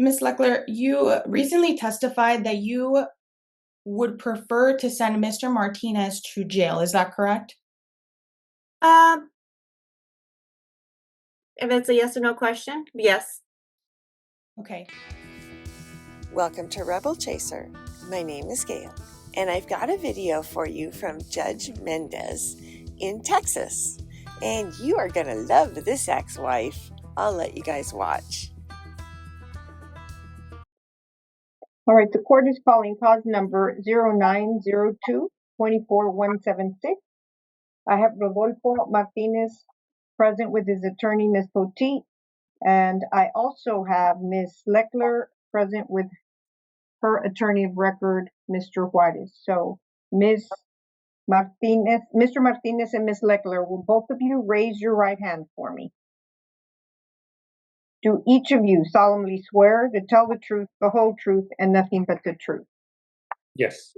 Ms. Leckler, you recently testified that you would prefer to send Mr. Martinez to jail. Is that correct? Um, if it's a yes or no question, yes. Okay. Welcome to Rebel Chaser. My name is Gail, and I've got a video for you from Judge Mendez in Texas. And you are going to love this ex-wife. I'll let you guys watch. All right, the court is calling cause number 0902-24176. I have Rodolfo Martinez present with his attorney, Ms. Poteet, and I also have Ms. Leckler present with her attorney of record, Mr. Juarez. So Ms. Martinez, Mr. Martinez and Ms. Leckler, will both of you raise your right hand for me? Do each of you solemnly swear to tell the truth, the whole truth, and nothing but the truth? Yes.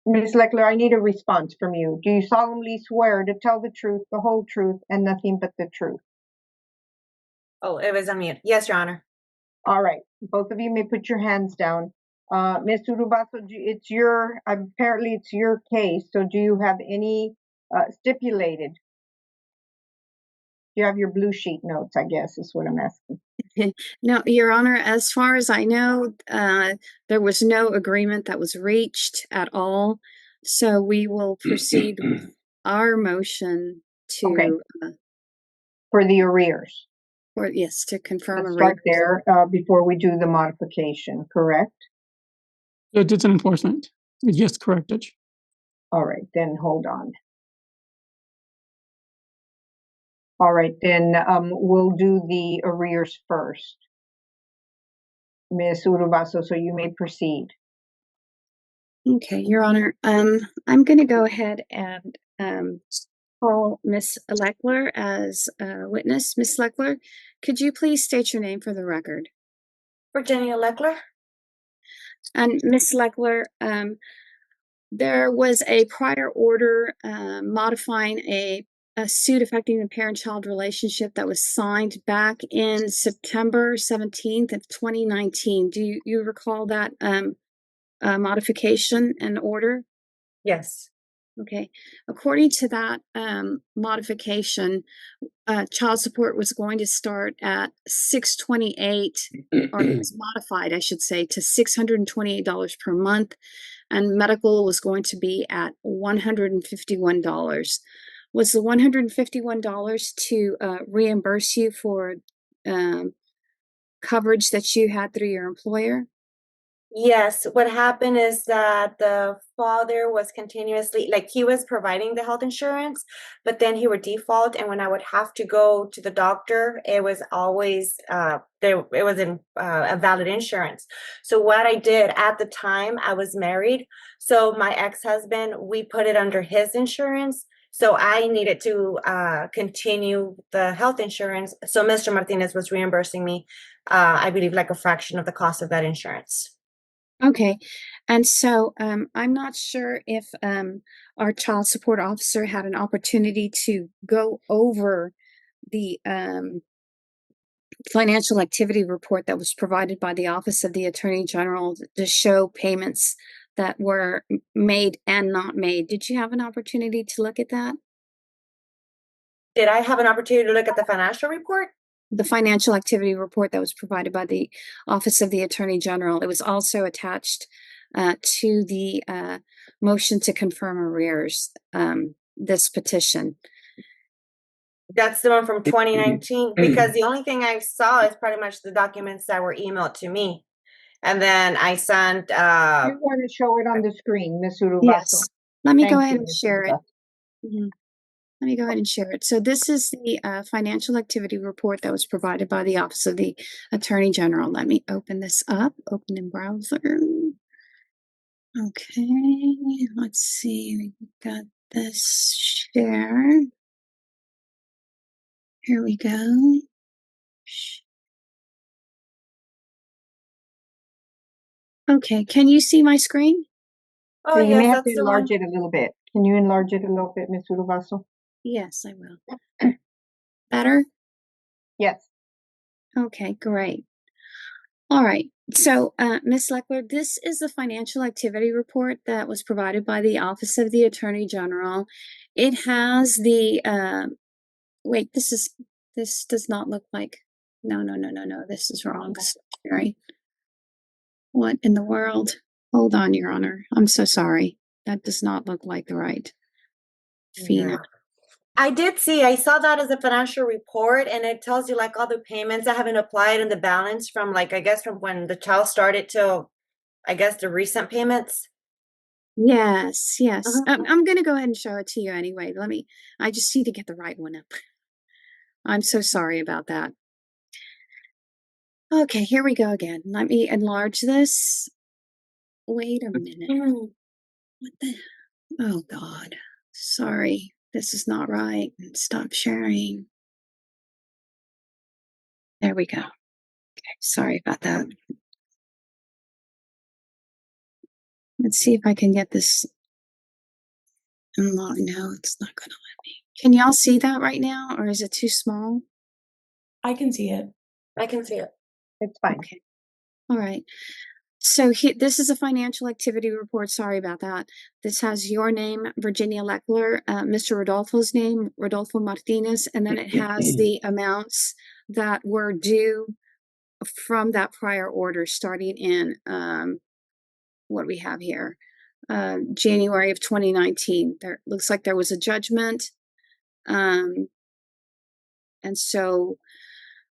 Ms. Leckler, I need a response from you. Do you solemnly swear to tell the truth, the whole truth, and nothing but the truth? Oh, it was on mute. Yes, Your Honor. All right. Both of you may put your hands down. Ms. Urubaso, apparently it's your case. So do you have any stipulated? You have your blue sheet notes, I guess, is what I'm asking. No, Your Honor, as far as I know, there was no agreement that was reached at all. So we will proceed with our motion to, okay. For the arrears. Yes, to confirm Let's arrears. start there before we do the modification, correct? It's an enforcement. Yes, correct, Judge. All right, then hold on. All right, then we'll do the arrears first. Ms. Urubaso, so you may proceed. Okay, Your Honor. I'm going to go ahead and call Ms. Leckler as a witness. Ms. Leckler, could you please state your name for the record? Virginia Leckler. And Ms. Leckler, there was a prior order modifying a suit affecting the parent-child relationship that was signed back in September 17th of 2019. Do you recall that modification and order? Yes. Okay. According to that modification, child support was going to start at $628, or it was modified, I should say, to $628 per month, and medical was going to be at $151. Was the $151 to reimburse you for coverage that you had through your employer? Yes, what happened is that the father was continuously, like, he was providing the health insurance, but then he would default, and when I would have to go to the doctor, it was always it wasn't a valid insurance. So what I did at the time, I was married, so my ex-husband, we put it under his insurance. So I needed to continue the health insurance. So Mr. Martinez was reimbursing me, I believe, like a fraction of the cost of that insurance. Okay. And so I'm not sure if our child support officer had an opportunity to go over the financial activity report that was provided by the Office of the Attorney General to show payments that were made and not made. Did you have an opportunity to look at that? Did I have an opportunity to look at the financial report? The financial activity report that was provided by the Office of the Attorney General. It was also attached to the motion to confirm arrears, this petition. That's the one from 2019, because the only thing I saw is pretty much the documents that were emailed to me. And then I sent... You want to show it on the screen, Ms. Urubaso? Yes. Let me go ahead and Ms. share it. Let me go ahead and share it. So this is the financial activity report that was provided by the Office of the Attorney General. Let me open this up. Open in browser. Okay, let's see. We got this share. Here we go. Okay, can you see my screen? Oh, so you may yes, have to enlarge it a little bit. Can you enlarge it a little bit, Ms. Urubaso? Yes, I will. Better? Yes. Okay, great. All right. So, Ms. Leckler, this is the financial activity report that was provided by the Office of the Attorney General. It has the, wait, this does not look like, no, this is wrong. Sorry. What in the world? Hold on, Your Honor. I'm so sorry. That does not look like the right FINA. I saw that as a financial report, and it tells you like all the payments that have been applied and the balance from like, I guess from when the child started till, I guess, the recent payments. Yes, yes. Uh-huh. I'm going to go ahead and show it to you anyway. I just need to get the right one up. I'm so sorry about that. Okay, here we go again. Let me enlarge this. Wait a minute. What the? Oh, God. Sorry. This is not right. Stop sharing. There we go. Okay, sorry about that. Let's see if I can get this unlocked. No, it's not going to let me. Can y'all see that right now, or is it too small? I can see it. I can see it. It's fine. Okay. All right. So this is a financial activity report. Sorry about that. This has your name, Virginia Leckler, Mr. Rodolfo's name, Rodolfo Martinez, and then it has the amounts that were due from that prior order starting in what we have here, January of 2019. There looks like there was a judgment. And so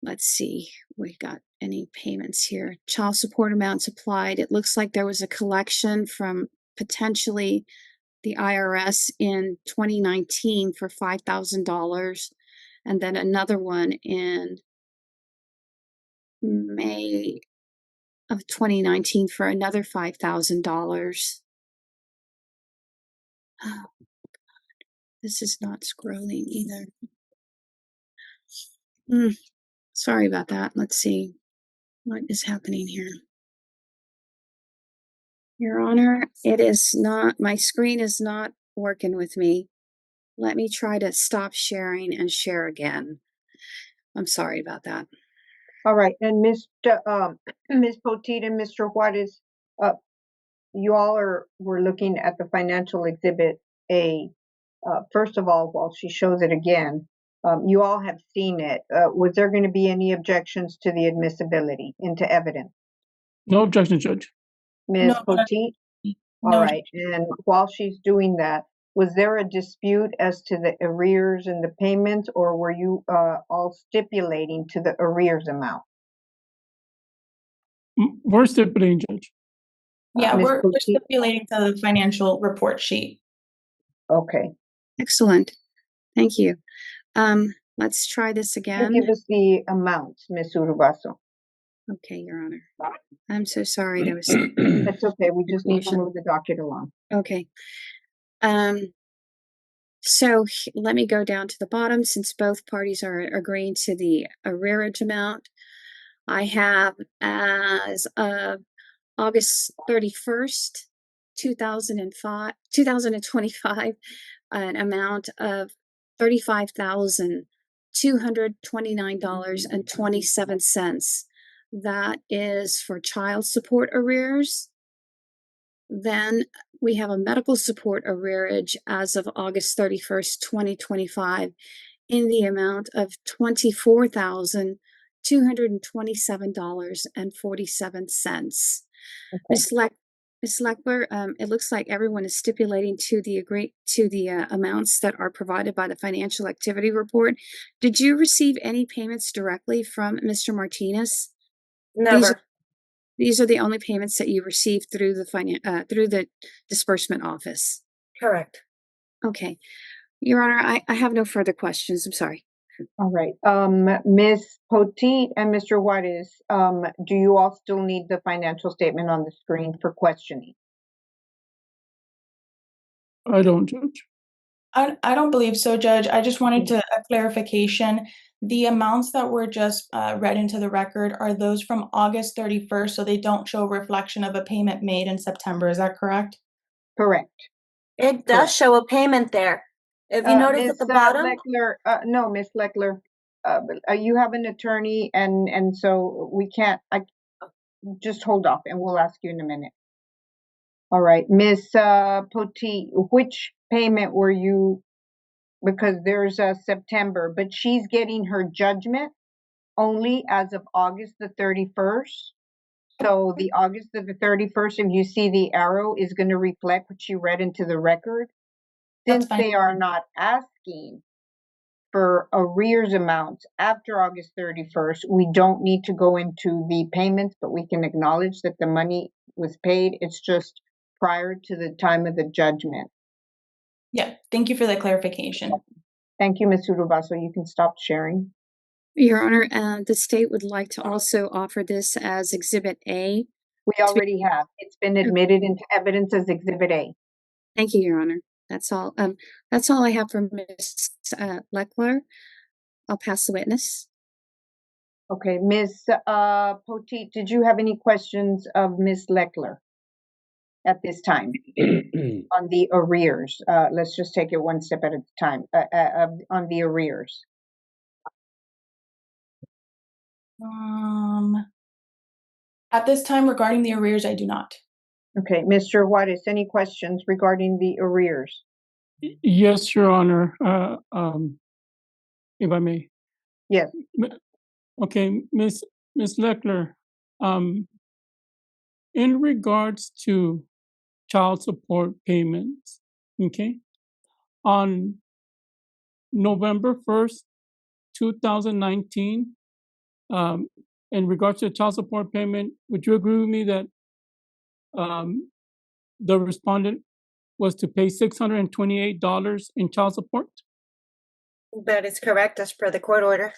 let's see, we got any payments here. Child support amounts applied. It looks like there was a collection from potentially the IRS in 2019 for $5,000, and then another one in May of 2019 for another $5,000. Oh, God. This is not scrolling either. Sorry about that. Let's see what is happening here. Your Honor, it is not, my screen is not working with me. Let me try to stop sharing and share again. I'm sorry about that. All right, and Ms. Poteet and Mr. Juarez, you all were looking at the financial exhibit A. First of all, while she shows it again, you all have seen it. Was there going to be any objections to the admissibility into evidence? No objection, Judge. Ms. No, Poteet? no. All right, and while she's doing that, was there a dispute as to the arrears and the payments, or were you all stipulating to the arrears amount? We're stipulating, Judge. Yeah, Ms. we're Poteet? stipulating to the financial report sheet. Okay. Excellent. Thank you. Let's try this You again. give us the amounts, Ms. Urubaso. Okay, Your Honor. I'm so sorry. There was That's okay. We just need to move the docket along. okay. So let me go down to the bottom since both parties are agreeing to the arrearage amount. I have as of August 31st, 2025, an amount of $35,229.27. That is for child support arrears. Then we have a medical support arrearage as of August 31st, 2025 in the amount of $24,227.47. Ms. Leckler, it looks like everyone is stipulating to the amounts that are provided by the financial activity report. Did you receive any payments directly from Mr. Martinez? Never. These are the only payments that you received through the disbursement office. Correct. Okay, Your Honor, I have no further questions. I'm sorry. All right. Ms. Poteet and Mr. Juarez, do you all still need the financial statement on the screen for questioning? I don't, Judge. I don't believe so, Judge. I just wanted a clarification. The amounts that were just read into the record, are those from August 31st, so they don't show reflection of a payment made in September. Is that correct? Correct. It does show a payment there. If you notice at the bottom. Leckler, no, Ms. Leckler, you have an attorney, and so we can't. Just hold off, and we'll ask you in a minute. All right, Miss Poteet, which payment were you? Because there's a September, but she's getting her judgment only as of August the 31st. So the August of the 31st, if you see the arrow, is going to reflect what she read into the record. Since they are not asking for arrears amounts after August 31st, we don't need to go into the payments, but we can acknowledge that the money was paid. It's just prior to the time of the judgment. Yeah, thank you for the clarification. Thank you, Ms. Urubaso. You can stop sharing. Your Honor, the state would like to also offer this as Exhibit A. We already have. It's been admitted into evidence as Exhibit A. Thank you, Your Honor. That's all. That's all I have for Ms. Leckler. I'll pass the witness. Okay, Ms. Poteet, did you have any questions of Ms. Leckler at this time on the arrears? Let's just take it one step at a time. On the arrears. At this time, regarding the arrears, I do not. Okay, Mr. Juarez, any questions regarding the arrears? Yes, Your Honor. If I may. Yes. Okay, Miss Leckler, in regards to child support payments, okay, on November 1st, 2019, in regards to child support payment, would you agree with me that the respondent was to pay $628 in child support? That is correct, as per the court order.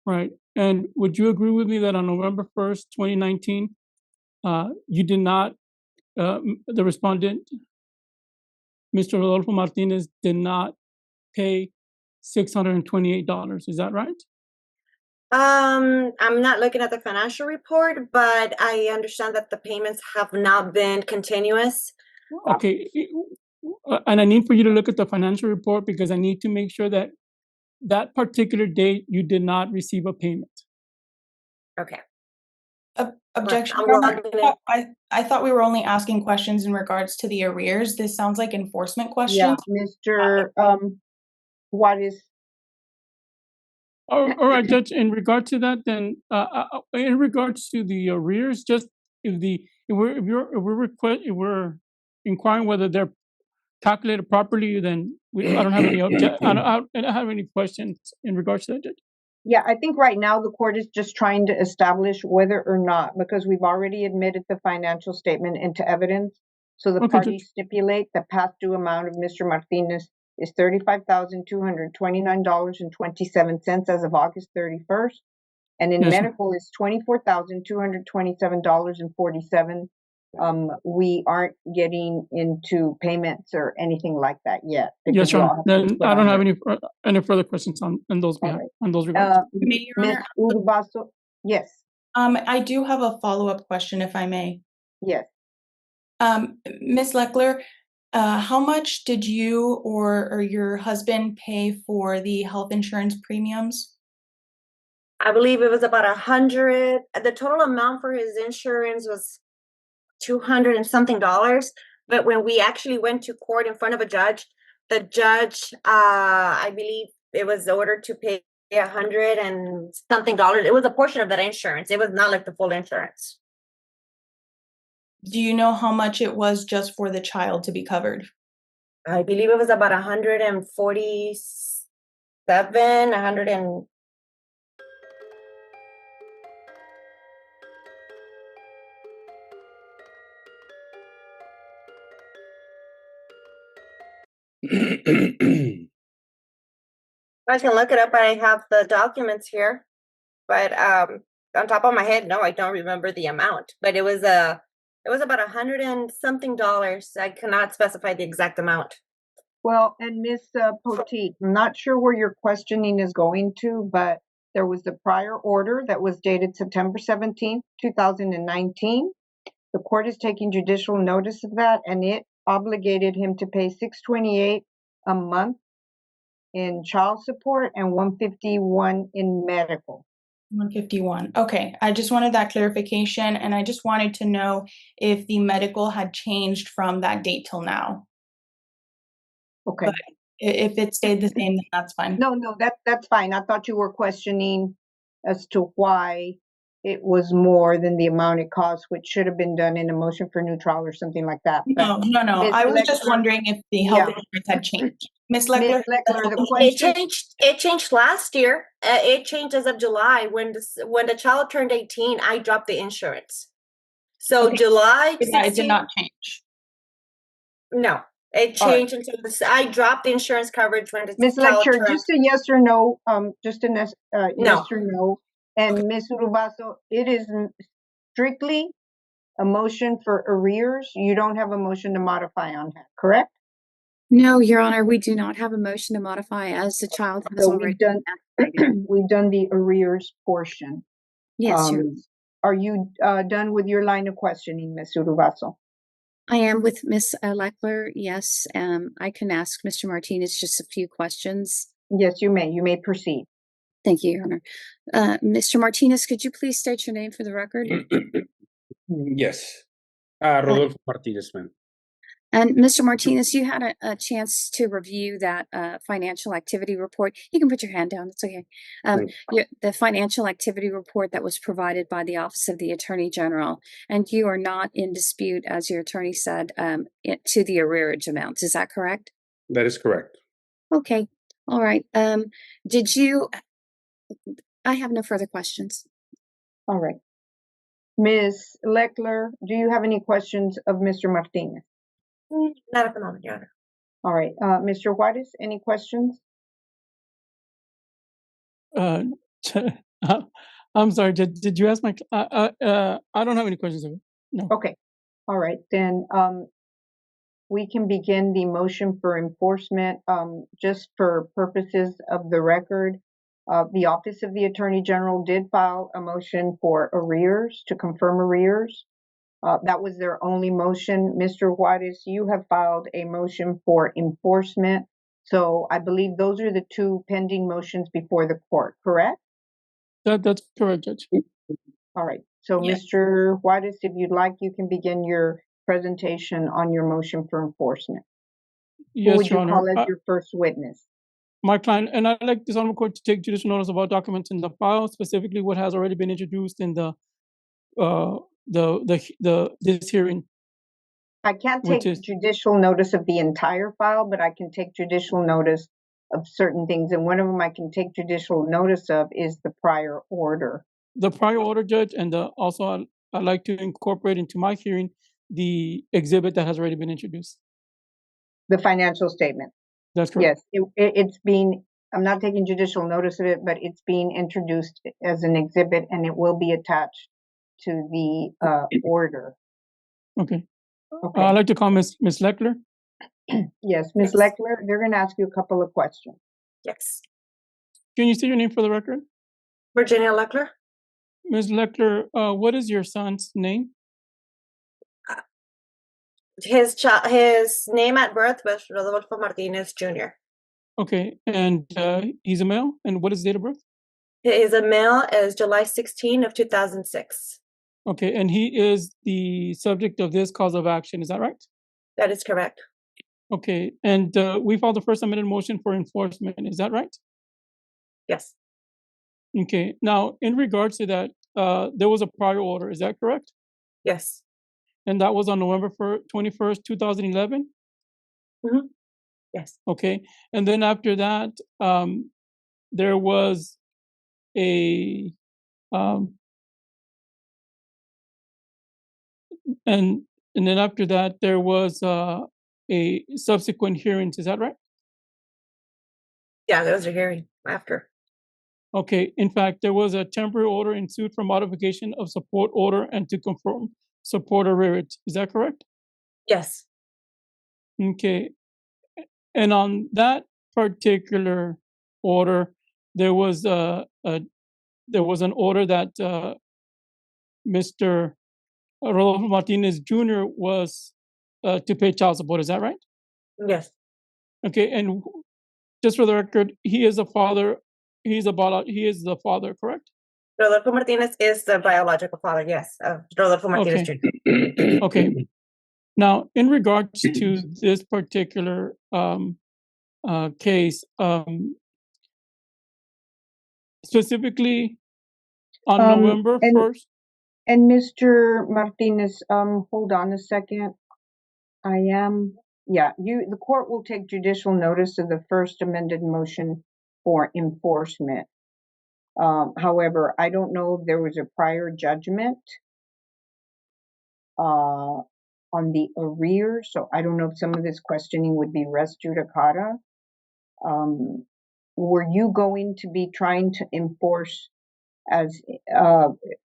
Right. And would you agree with me that on November 1st, 2019, you did not, the respondent, Mr. Rodolfo Martinez, did not pay $628? Is that right? I'm not looking at the financial report, but I understand that the payments have not been continuous. Okay. And I need for you to look at the financial report because I need to make sure that that particular date you did not receive a payment. Okay. Objection. I thought we were only asking questions in regards to the arrears. This sounds like enforcement questions. Yeah, Mr. Juarez. All right, Judge. In regard to that, then, in regards to the arrears, just if we're inquiring whether they're calculated properly, then I don't have any I don't have any questions in regards to that, Judge. Yeah, I think right now the court is just trying to establish whether or not, because we've already admitted the financial statement into evidence. So the parties stipulate the past due amount of Mr. Martinez is $35,229.27 as of August 31st. And in medical is $24,227.47. We aren't getting into payments or anything like that yet. Yes, Your Honor. I don't have any further questions on those regards. Ms. Urubaso, yes. I do have a follow-up question, if I may. Yes. Ms. Leckler, how much did you or your husband pay for the health insurance premiums? I believe it was about $100. The total amount for his insurance was $200 and something. But when we actually went to court in front of a judge, the judge, I believe it was ordered to pay $100 and something. It was a portion of that insurance. It was not like the full insurance. Do you know how much it was just for the child to be covered? I believe it was about 147, 100 and. I can look it up. I have the documents here, but on top of my head, no, I don't remember the amount. But it was about $100 and something. I cannot specify the exact amount. Well, and Ms. Poteet, I'm not sure where your questioning is going to, but there was a prior order that was dated September 17th, 2019. The court is taking judicial notice of that, and it obligated him to pay $628 a month in child support and 151 in medical. 151. Okay, I just wanted that clarification, and I just wanted to know if the medical had changed from that date till now. Okay. But if it stayed the same, then that's fine. No, that's fine. I thought you were questioning as to why it was more than the amount it cost, which should have been done in a motion for new trial or something like that. But No. Ms. I was just Lechler- wondering if the health Yeah. insurance had changed. Ms. Ms. Lechler, Lechler, the It question, changed. It changed last year. It changed as of July when the child turned 18. I dropped the insurance. So Okay. July it 16th. did not change. No, it All right. changed until this. I dropped the insurance coverage when the Ms. child Lecter, turned. just a yes or no, just a yes No. or no. And Ms. Urubaso, it is strictly a motion for arrears. You don't have a motion to modify on that, correct? No, Your Honor, we do not have a motion to modify as the child has So already. we've done the arrears portion. Yes, Your Honor. Are you done with your line of questioning, Ms. Urubaso? I am with Ms. Lechler. Yes, I can ask Mr. Martinez just a few questions. Yes, you may. You may proceed. Thank you, Your Honor. Mr. Martinez, could you please state your name for the record? Yes. Rodolfo Martinez, ma'am. And Mr. Martinez, you had a chance to review that financial activity report. You can put your hand down. It's okay. The financial activity report that was provided by the Office of the Attorney General, and you are not in dispute, as your attorney said, to the arrearage amounts. Is that correct? That is correct. Okay. All right. Did you? I have no further questions. All right. Ms. Lechler, do you have any questions of Mr. Martinez? Not at the moment, Your Honor. All right. Mr. Juarez, any questions? I'm sorry, did you ask my, I don't have any questions of it. No. Okay. All right. Then we can begin the motion for enforcement. Just for purposes of the record, the Office of the Attorney General did file a motion for arrears, to confirm arrears. That was their only motion. Mr. Juarez, you have filed a motion for enforcement. So I believe those are the two pending motions before the court, correct? That's correct, Judge. All right. So Yeah. Mr. Juarez, if you'd like, you can begin your presentation on your motion for enforcement. Who Yes, would Your you Honor. call as your first witness? My client, and I'd like this honorable court to take judicial notice about documents in the file, specifically what has already been introduced in this hearing. I can't Which take is- judicial notice of the entire file, but I can take judicial notice of certain things. And one of them I can take judicial notice of is the prior order. The prior order, Judge, and also I'd like to incorporate into my hearing the exhibit that has already been introduced. The financial statement. That's correct. Yes, it's being, I'm not taking judicial notice of it, but it's being introduced as an exhibit and it will be attached to the order. Okay. Okay. I'd like to call Ms. Lechler. Yes, Ms. Yes. Lechler, they're going to ask you a couple of questions. Yes. Can you say your name for the record? Virginia Lechler. Ms. Lechler, what is your son's name? His name at birth was Rodolfo Martinez Jr. Okay, and he's a male, and what is his date of birth? His male is July 16 of 2006. Okay, and he is the subject of this cause of action, is that right? That is correct. Okay, and we filed the first amended motion for enforcement, is that right? Yes. Okay, now in regards to that, there was a prior order, is that correct? Yes. And that was on November 21st, 2011? Yes. Okay, and then after that, there was a, and then after that, there was a subsequent hearings, is that right? Yeah, those are hearing after. Okay, in fact, there was a temporary order ensued for modification of support order and to confirm support arrearage, is that correct? Yes. Okay, and on that particular order, there was an order that Mr. Rodolfo Martinez Jr. was to pay child support, is that right? Yes. Okay, and just for the record, he is a father. He is the father, correct? Rodolfo Martinez is the biological father, yes, of Rodolfo Martinez Okay. Jr. Okay. Now, in regards to this particular case, specifically on November And 1st. And Mr. Martinez, hold on a second. The court will take judicial notice of the first amended motion for enforcement. However, I don't know if there was a prior judgment on the arrear, so I don't know if some of this questioning would be res judicata. Were you going to be trying to enforce as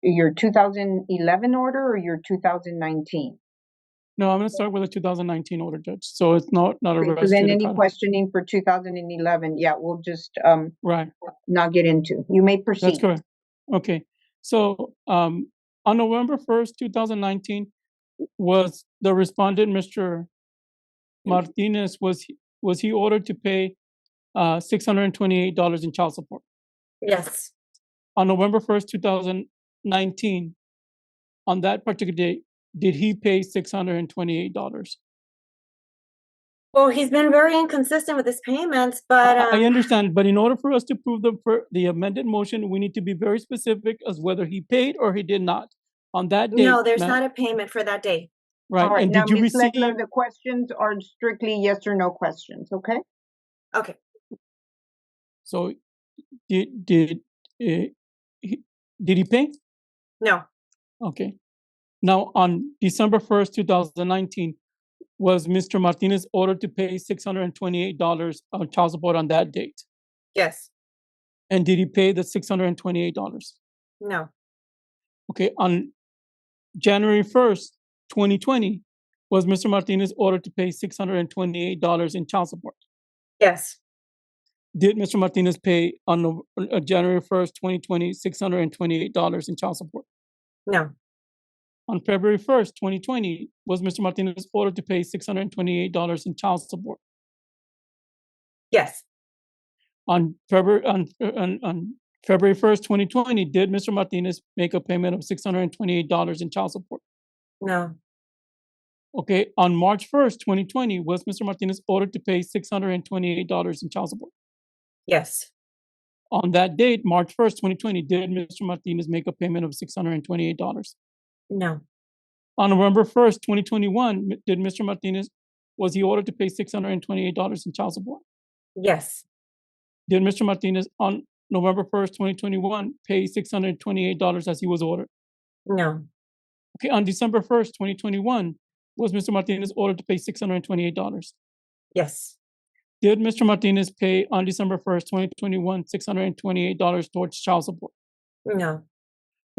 your 2011 order or your 2019? No, I'm going to start with a 2019 order, Judge. So it's not a Okay, so res then any judicata. questioning for 2011, we'll just Right. not get into. You may That's proceed. correct. Okay. So on November 1st, 2019, was the respondent, Mr. Martinez, was he ordered to pay $628 in child support? Yes, On November 1st, 2019, on that particular date, did he pay $628? well, he's been very inconsistent with his payments, but I understand, but in order for us to prove the amended motion, we need to be very specific as whether he paid or he did not. On that date, no, there's ma'am, not a payment for that day. right? All right, And now did you Ms. receive? Leckler, the questions are strictly yes or no questions, okay? Okay, So did he pay? no, Okay. Now on December 1st, 2019, was Mr. Martinez ordered to pay $628 on child support on that date? yes, And did he pay the $628? no, Okay. On January 1st, 2020, was Mr. Martinez ordered to pay $628 in child support? yes, Did Mr. Martinez pay on January 1st, 2020, $628 in child support? no, On February 1st, 2020, was Mr. Martinez ordered to pay $628 in child support? yes, On February 1st, 2020, did Mr. Martinez make a payment of $628 in child support? no, Okay. On March 1st, 2020, was Mr. Martinez ordered to pay $628 in child support? yes, On that date, March 1st, 2020, did Mr. Martinez make a payment of $628? no, On November 1st, 2021, did Mr. Martinez, was he ordered to pay $628 in child support? yes, Did Mr. Martinez on November 1st, 2021, pay $628 as he was ordered? no, Okay, on December 1st, 2021, was Mr. Martinez ordered to pay $628? yes, Did Mr. Martinez pay on December 1st, 2021, $628 towards child support? no,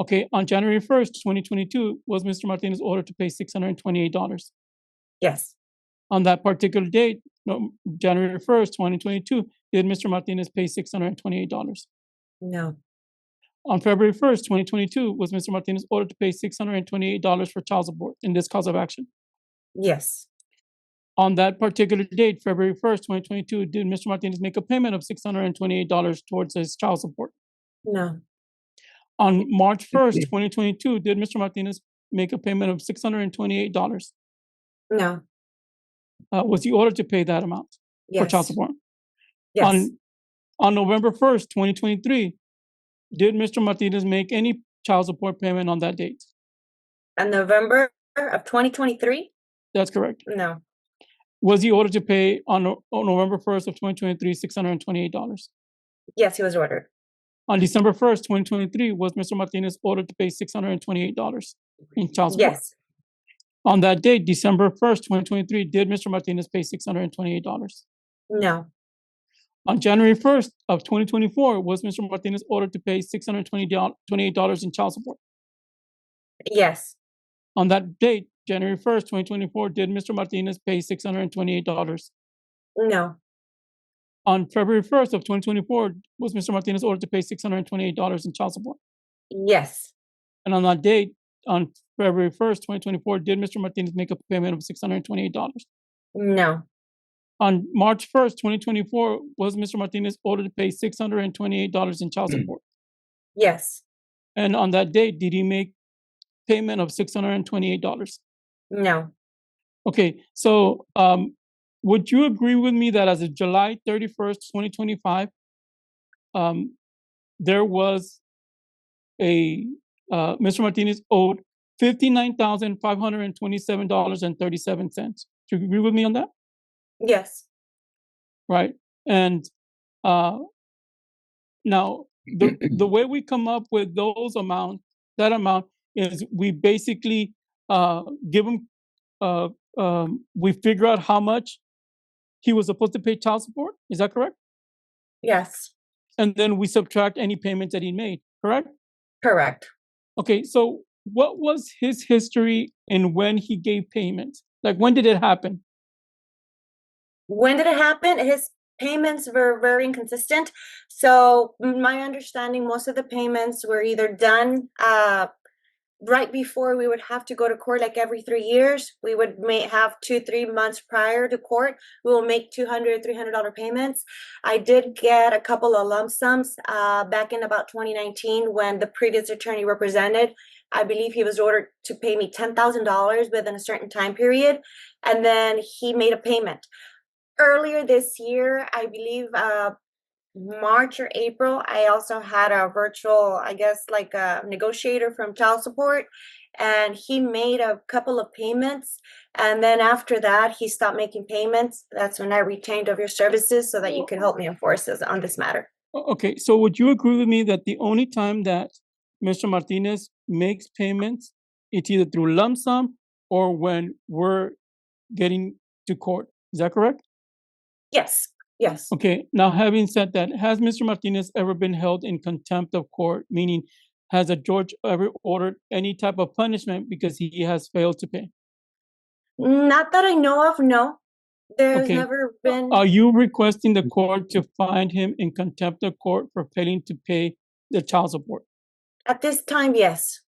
Okay, on January 1st, 2022, was Mr. Martinez ordered to pay $628? yes, On that particular date, January 1st, 2022, did Mr. Martinez pay $628? no, On February 1st, 2022, was Mr. Martinez ordered to pay $628 for child support in this cause of action? yes, On that particular date, February 1st, 2022, did Mr. Martinez make a payment of $628 towards his child support? no, On March 1st, 2022, did Mr. Martinez make a payment of $628? no, Was he ordered to pay that amount for child yes, support? yes. On November 1st, 2023, did Mr. Martinez make any child support payment on that date? In November of 2023? That's correct. No, Was he ordered to pay on November 1st of 2023, $628? yes, he was ordered. On December 1st, 2023, was Mr. Martinez ordered to pay $628 in child support? Yes, On that date, December 1st, 2023, did Mr. Martinez pay $628? no, On January 1st of 2024, was Mr. Martinez ordered to pay $628 in child support? yes, On that date, January 1st, 2024, did Mr. Martinez pay $628? no, On February 1st of 2024, was Mr. Martinez ordered to pay $628 in child support? yes, And on that date, on February 1st, 2024, did Mr. Martinez make a payment of $628? no, on March 1st, 2024, was Mr. Martinez ordered to pay $628 in child support? Yes. And on that date, did he make payment of $628? No. Okay, so would you agree with me that as of July 31st, 2025, there was Mr. Martinez owed $59,527.37. Do you agree with me on that? Yes. Right. And now the way we come up with that amount is we basically give him, we figure out how much he was supposed to pay child support. Is that correct? Yes. And then we subtract any payments that he made, correct? Correct. Okay, so what was his history in when he gave payments? Like, when did it happen? When did it happen? His payments were very inconsistent. So my understanding, most of the payments were either done right before we would have to go to court, like every 3 years. We would have 2-3 months prior to court. We will make $200-$300 payments. I did get a couple of lump sums back in about 2019 when the previous attorney represented. I believe he was ordered to pay me $10,000 within a certain time period, and then he made a payment. Earlier this year, I believe March or April, I also had a virtual, I guess, like a negotiator from child support, and he made a couple of payments. And then after that, he stopped making payments. That's when I retained of your services so that you could help me enforce this on this matter. Okay, so would you agree with me that the only time that Mr. Martinez makes payments, it's either through lump sum or when we're getting to court? Is that correct? Yes. Yes. Okay, now having said that, has Mr. Martinez ever been held in contempt of court? Meaning, has a judge ever ordered any type of punishment because he has failed to pay? Not that I know of, no. There's Okay. never been. Are you requesting the court to find him in contempt of court for failing to pay the child support? At this time, yes.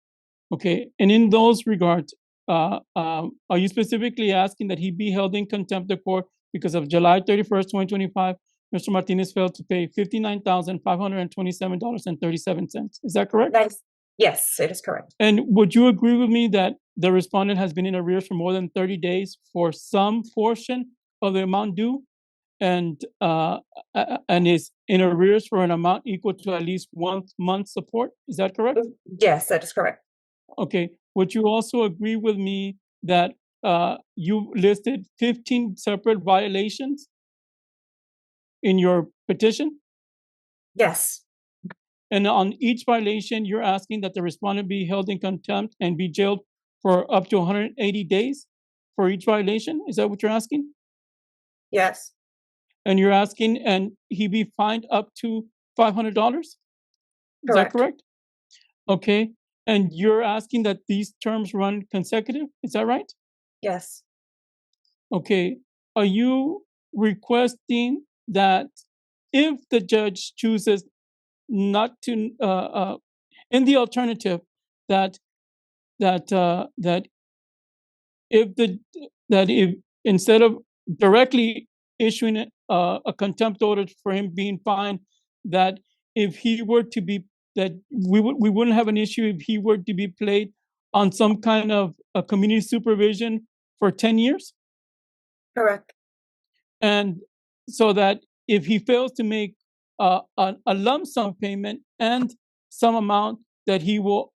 Okay, and in those regards, are you specifically asking that he be held in contempt of court because of July 31st, 2025, Mr. Martinez failed to pay $59,527.37? Is that correct? Yes, it is correct. And would you agree with me that the respondent has been in arrears for more than 30 days for some portion of the amount due, and is in arrears for an amount equal to at least 1 month's support? Is that correct? Yes, that is correct. Okay. Would you also agree with me that you listed 15 separate violations in your petition? Yes. And on each violation, you're asking that the respondent be held in contempt and be jailed for up to 180 days for each violation? Is that what you're asking? Yes. And you're asking, and he be fined up to $500? Is that correct? Okay. And you're asking that these terms run consecutive? Is that right? Yes. Okay. Are you requesting that if the judge chooses not to, in the alternative, that if instead of directly issuing a contempt order for him being fined, that if he were to be, that we wouldn't have an issue if he were to be placed on some kind of a community supervision for 10 years? Correct. And so that if he fails to make a lump sum payment and some amount, that he will,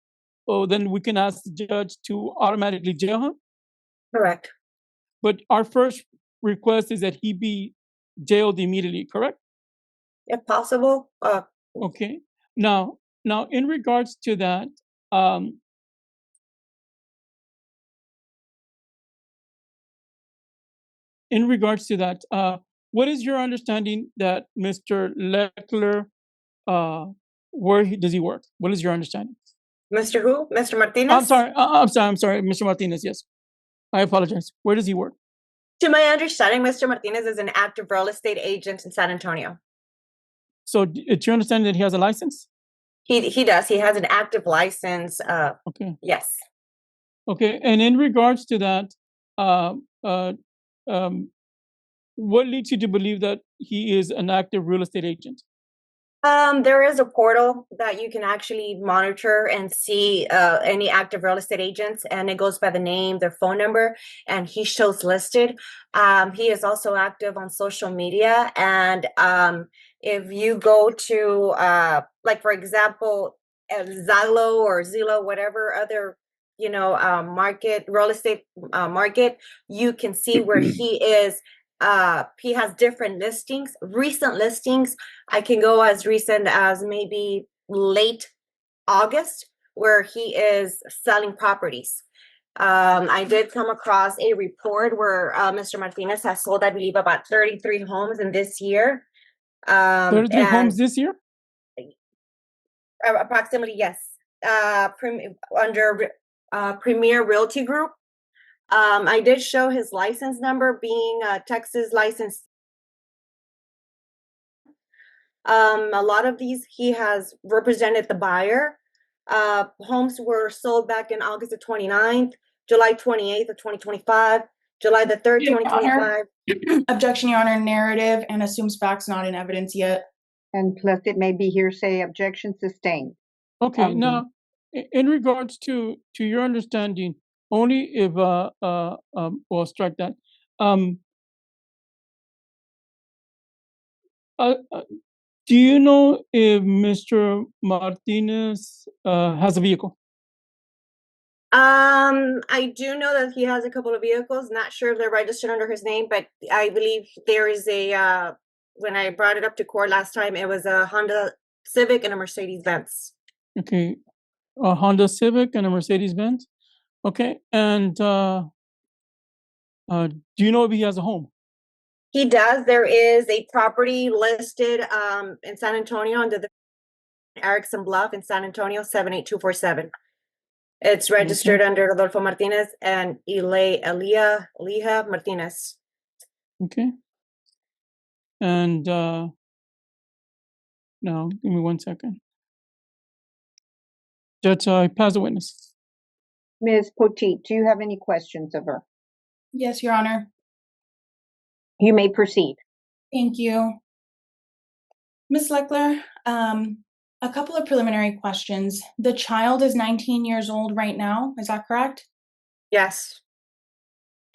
then we can ask the judge to automatically jail him? Correct. But our first request is that he be jailed immediately, correct? If possible. Okay. Now, in regards to that, what is your understanding that Mr. Leckler, does he work? What is your understanding? Mr. Who? Mr. Martinez? I'm sorry, Mr. Martinez, yes. I apologize. Where does he work? To my understanding, Mr. Martinez is an active real estate agent in San Antonio. So it's your understanding that he has a license? He does. He has an active license. Okay. Yes. Okay. And in regards to that, what leads you to believe that he is an active real estate agent? There is a portal that you can actually monitor and see any active real estate agents, and it goes by the name, their phone number, and he shows listed. He is also active on social media, and if you go to, like for example, Zillow or Zillow, whatever other market, real estate market, you can see where he is. He has different listings, recent listings. I can go as recent as maybe late August, where he is selling properties. I did come across a report where Mr. Martinez has sold, I believe, about 33 homes in this year. 33 homes this year? Approximately, yes. Under Premier Realty Group. I did show his license number being Texas license. A lot of these he has represented the buyer. Homes were sold back in August the 29th, July 28th of 2025, July the 3rd, 2025. Objection, Your Honor, narrative and assumes facts not in evidence yet. And plus it may be hearsay. Objection sustained. Okay, now, in regards to your understanding, only if, we'll strike that. Do you know if Mr. Martinez has a vehicle? I do know that he has a couple of vehicles. Not sure if they're registered under his name, but I believe there is a, when I brought it up to court last time, it was a Honda Civic and a Mercedes-Benz. Okay, a Honda Civic and a Mercedes-Benz. Okay, and do you know if he has a home? He does. There is a property listed in San Antonio under the Erickson Bluff in San Antonio, 78247. It's registered under Rodolfo Martinez and Elia Martinez. Okay. And now, give me 1 second. Judge, I pass the witness. Ms. Poteet, do you have any questions of her? Yes, Your Honor. You may proceed. Thank you. Ms. Leckler, a couple of preliminary questions. The child is 19 years old right now, is that correct? Yes.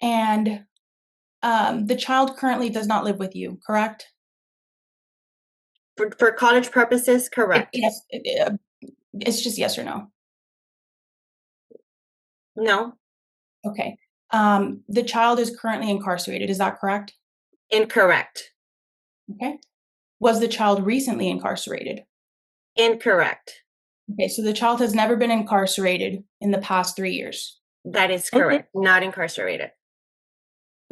And the child currently does not live with you, correct? For college purposes, correct. Yes. It's just yes or no. No. Okay. The child is currently incarcerated, is that correct? Incorrect. Okay. Was the child recently incarcerated? Incorrect. Okay, so the child has never been incarcerated in the past 3 years. That is correct. Not incarcerated.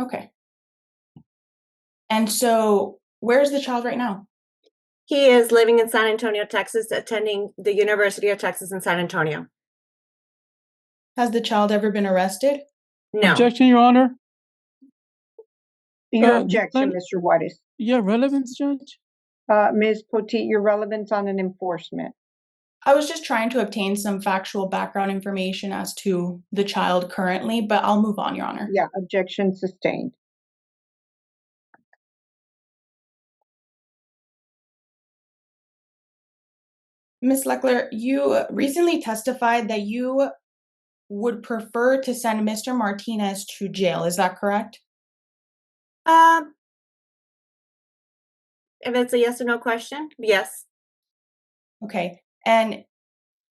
Okay. And so where's the child right now? He is living in San Antonio, Texas, attending the University of Texas in San Antonio. Has the child ever been arrested? No. Objection, Your Honor. Your objection, Mr. Juarez. Yeah, relevance, Judge. Ms. Poteet, your relevance on an enforcement. I was just trying to obtain some factual background information as to the child currently, but I'll move on, Your Honor. Yeah, objection sustained. Ms. Leckler, you recently testified that you would prefer to send Mr. Martinez to jail. Is that correct? If it's a yes or no question, yes. Okay. And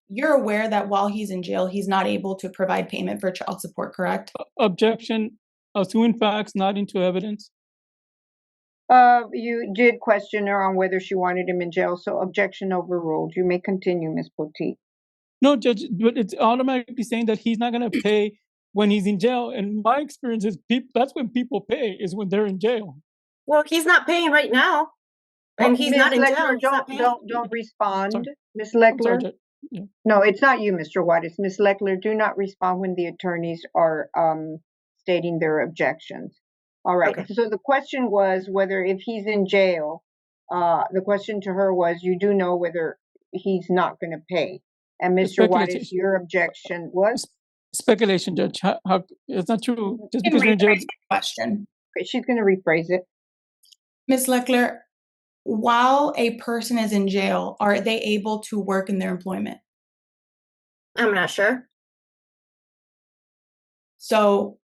you're aware that while he's in jail, he's not able to provide payment for child support, correct? Objection, assuming facts not into evidence. You did question her on whether she wanted him in jail, so objection overruled. You may continue, Ms. Poteet. No, Judge, but it's automatically saying that he's not going to pay when he's in jail. And my experience is that's when people pay, is when they're in jail. Well, he's not paying right now. And he's not in jail. Don't respond. Ms. Leckler. Sorry, yeah. No, it's not you, Mr. Juarez. Ms. Leckler, do not respond when the attorneys are stating their objections. All right. Okay. So the question was whether if he's in jail, the question to her was, you do know whether he's not going to pay. And Mr. Juarez, your objection was? Speculation, Judge. How, it's not true. Just because you're in jail. Question. Okay, she's going to rephrase it. Ms. Leckler, while a person is in jail, are they able to work in their employment? I'm not sure. So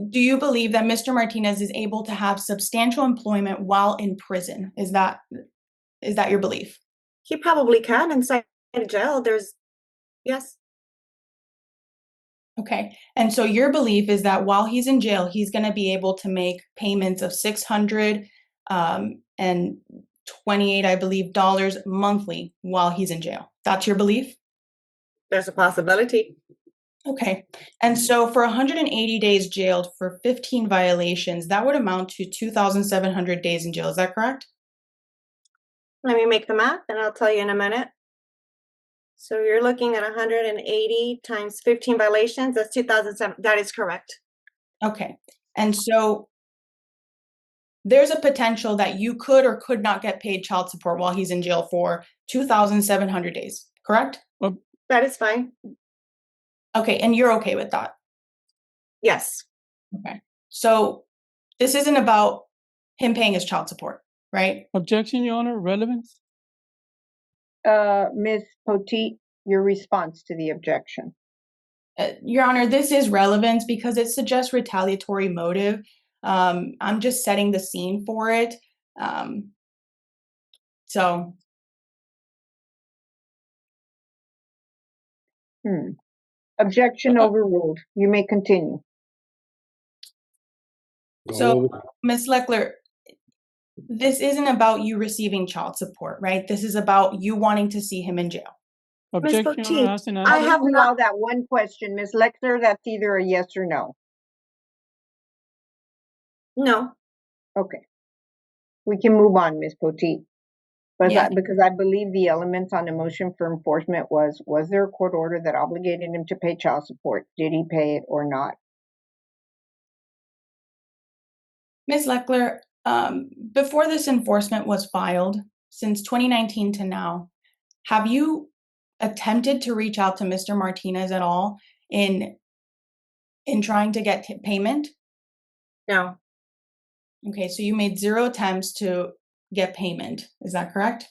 do you believe that Mr. Martinez is able to have substantial employment while in prison? Is that your belief? He probably can inside jail. Yes. Okay. And so your belief is that while he's in jail, he's going to be able to make payments of $628, I believe, dollars monthly while he's in jail. That's your belief? There's a possibility. Okay. And so for 180 days jailed for 15 violations, that would amount to 2,700 days in jail. Is that correct? Let me make the math and I'll tell you in a minute. So you're looking at 180 times 15 violations. That's 2,007. That is correct. Okay. And so there's a potential that you could or could not get paid child support while he's in jail for 2,700 days, correct? That is fine. Okay. And you're okay with that? Yes. Okay. So this isn't about him paying his child support, right? Objection, Your Honor, relevance? Ms. Poteet, your response to the objection. Your Honor, this is relevance because it suggests retaliatory motive. I'm just setting the scene for it. So. Objection overruled. You may continue. So, Ms. Leckler, this isn't about you receiving child support, right? This is about you wanting to see him in jail. Objection, Poteet, Your Honor, asked and I answered. have allow not. that one question, Ms. Leckler. That's either a yes or no. No. Okay. We can move on, Ms. Poteet. Yes. Because I believe the elements on the motion for enforcement was there a court order that obligated him to pay child support? Did he pay it or not? Ms. Leckler, before this enforcement was filed, since 2019 to now, have you attempted to reach out to Mr. Martinez at all in trying to get payment? No. Okay, so you made 0 attempts to get payment. Is that correct?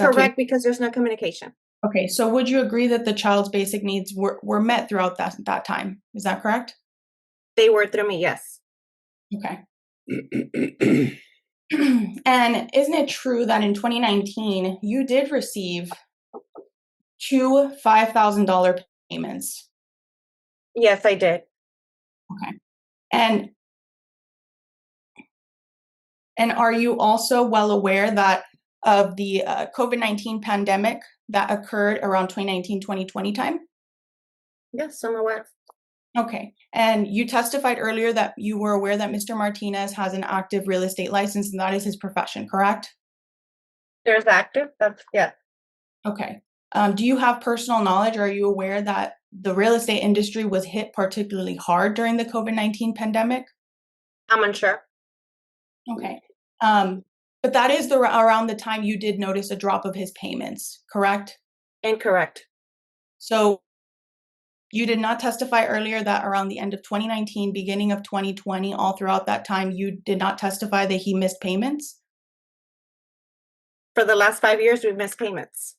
Correct, because there's no communication. Okay, so would you agree that the child's basic needs were met throughout that time? Is that correct? They were through me, yes. Okay. And isn't it true that in 2019 you did receive 2 $5,000 payments? Yes, I did. Okay. And are you also well aware that of the COVID-19 pandemic that occurred around 2019, 2020 time? Yes, I'm aware. Okay. And you testified earlier that you were aware that Mr. Martinez has an active real estate license and that is his profession, correct? There's active. Yeah. Okay. Do you have personal knowledge? Or are you aware that the real estate industry was hit particularly hard during the COVID-19 pandemic? I'm unsure. Okay. But that is around the time you did notice a drop of his payments, correct? Incorrect. So you did not testify earlier that around the end of 2019, beginning of 2020, all throughout that time, you did not testify that he missed payments? For the last 5 years, we've missed payments.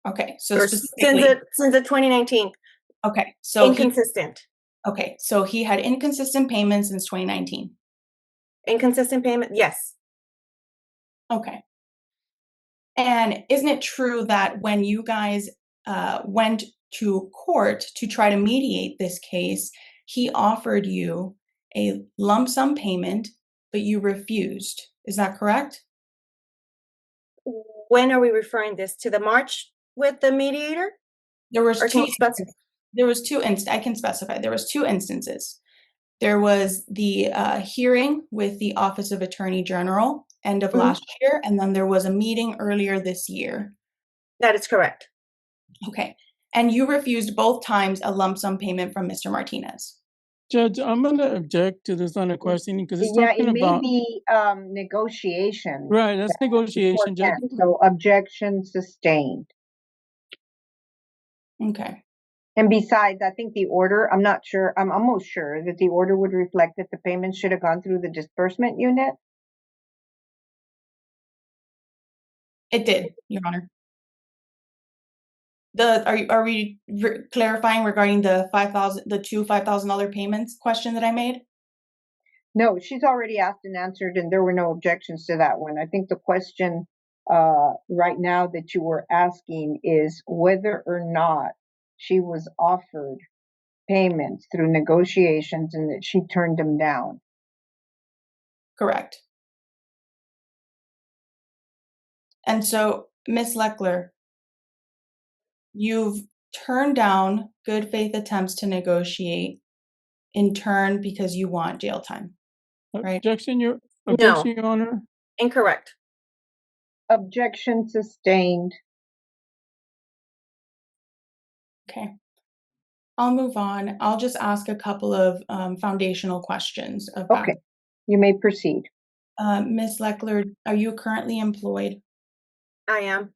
Okay, so Or specifically, since the 2019. okay, so Inconsistent. so he had inconsistent payments since 2019. Inconsistent payment, yes. Okay. And isn't it true that when you guys went to court to try to mediate this case, he offered you a lump sum payment, but you refused? Is that correct? When are we referring this to? The March with the mediator? There was Or can two. you specify? There was two. I can specify. There was 2 instances. There was the hearing with the Office of Attorney General end of last year, and then there was a meeting earlier this year. That is correct. Okay. And you refused both times a lump sum payment from Mr. Martinez. Judge, I'm going to object to this line of questioning because it's Yeah, talking it may about. be negotiation. Right, that's negotiation, Judge. So objection sustained. Okay. And besides, I think the order, I'm not sure, I'm almost sure that the order would reflect that the payment should have gone through the disbursement unit. It did, Your Honor. Are we clarifying regarding the two $5,000 payments question that I made? No, she's already asked and answered, and there were no objections to that one. I think the question right now that you were asking is whether or not she was offered payments through negotiations and that she turned them down. Correct. And so, Ms. Leckler, you've turned down good faith attempts to negotiate in turn because you want jail time, right? Objection, Your Honor. Incorrect. Objection sustained. Okay. I'll move on. I'll just ask a couple of foundational questions about. Okay, you may proceed. Ms. Leckler, are you currently employed? I am.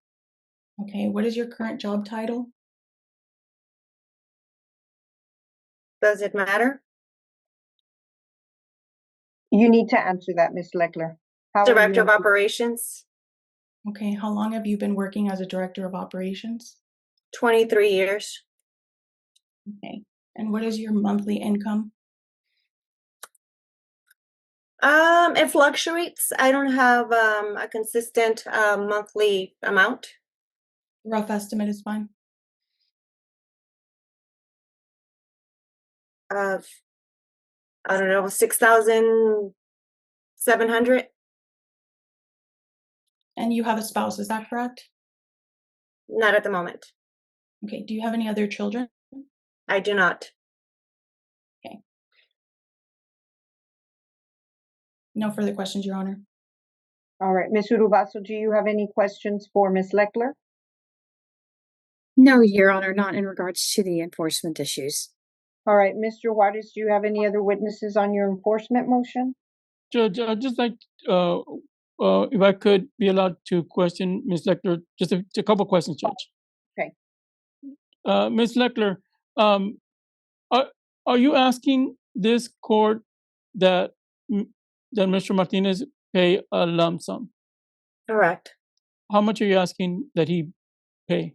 Okay, what is your current job title? Does it matter? You need to answer that, Ms. Leckler. How are you Director of employed? Operations, Okay, how long have you been working as a director of operations? 23 years. Okay, and what is your monthly income? It fluctuates. I don't have a consistent monthly amount. Rough estimate is fine. Of, I don't know, 6,700. And you have a spouse, is that correct? Not at the moment. Okay, do you have any other children? I do not. No further questions, Your Honor. All right, Ms. Urubaso, do you have any questions for Ms. Leckler? No, Your Honor, not in regards to the enforcement issues. All right, Mr. Juarez, do you have any other witnesses on your enforcement motion? Judge, I'd just like, if I could be allowed to question Ms. Leckler, just a couple questions, Judge. Okay. Ms. Leckler, are you asking this court that Mr. Martinez pay a lump sum? Correct. How much are you asking that he pay?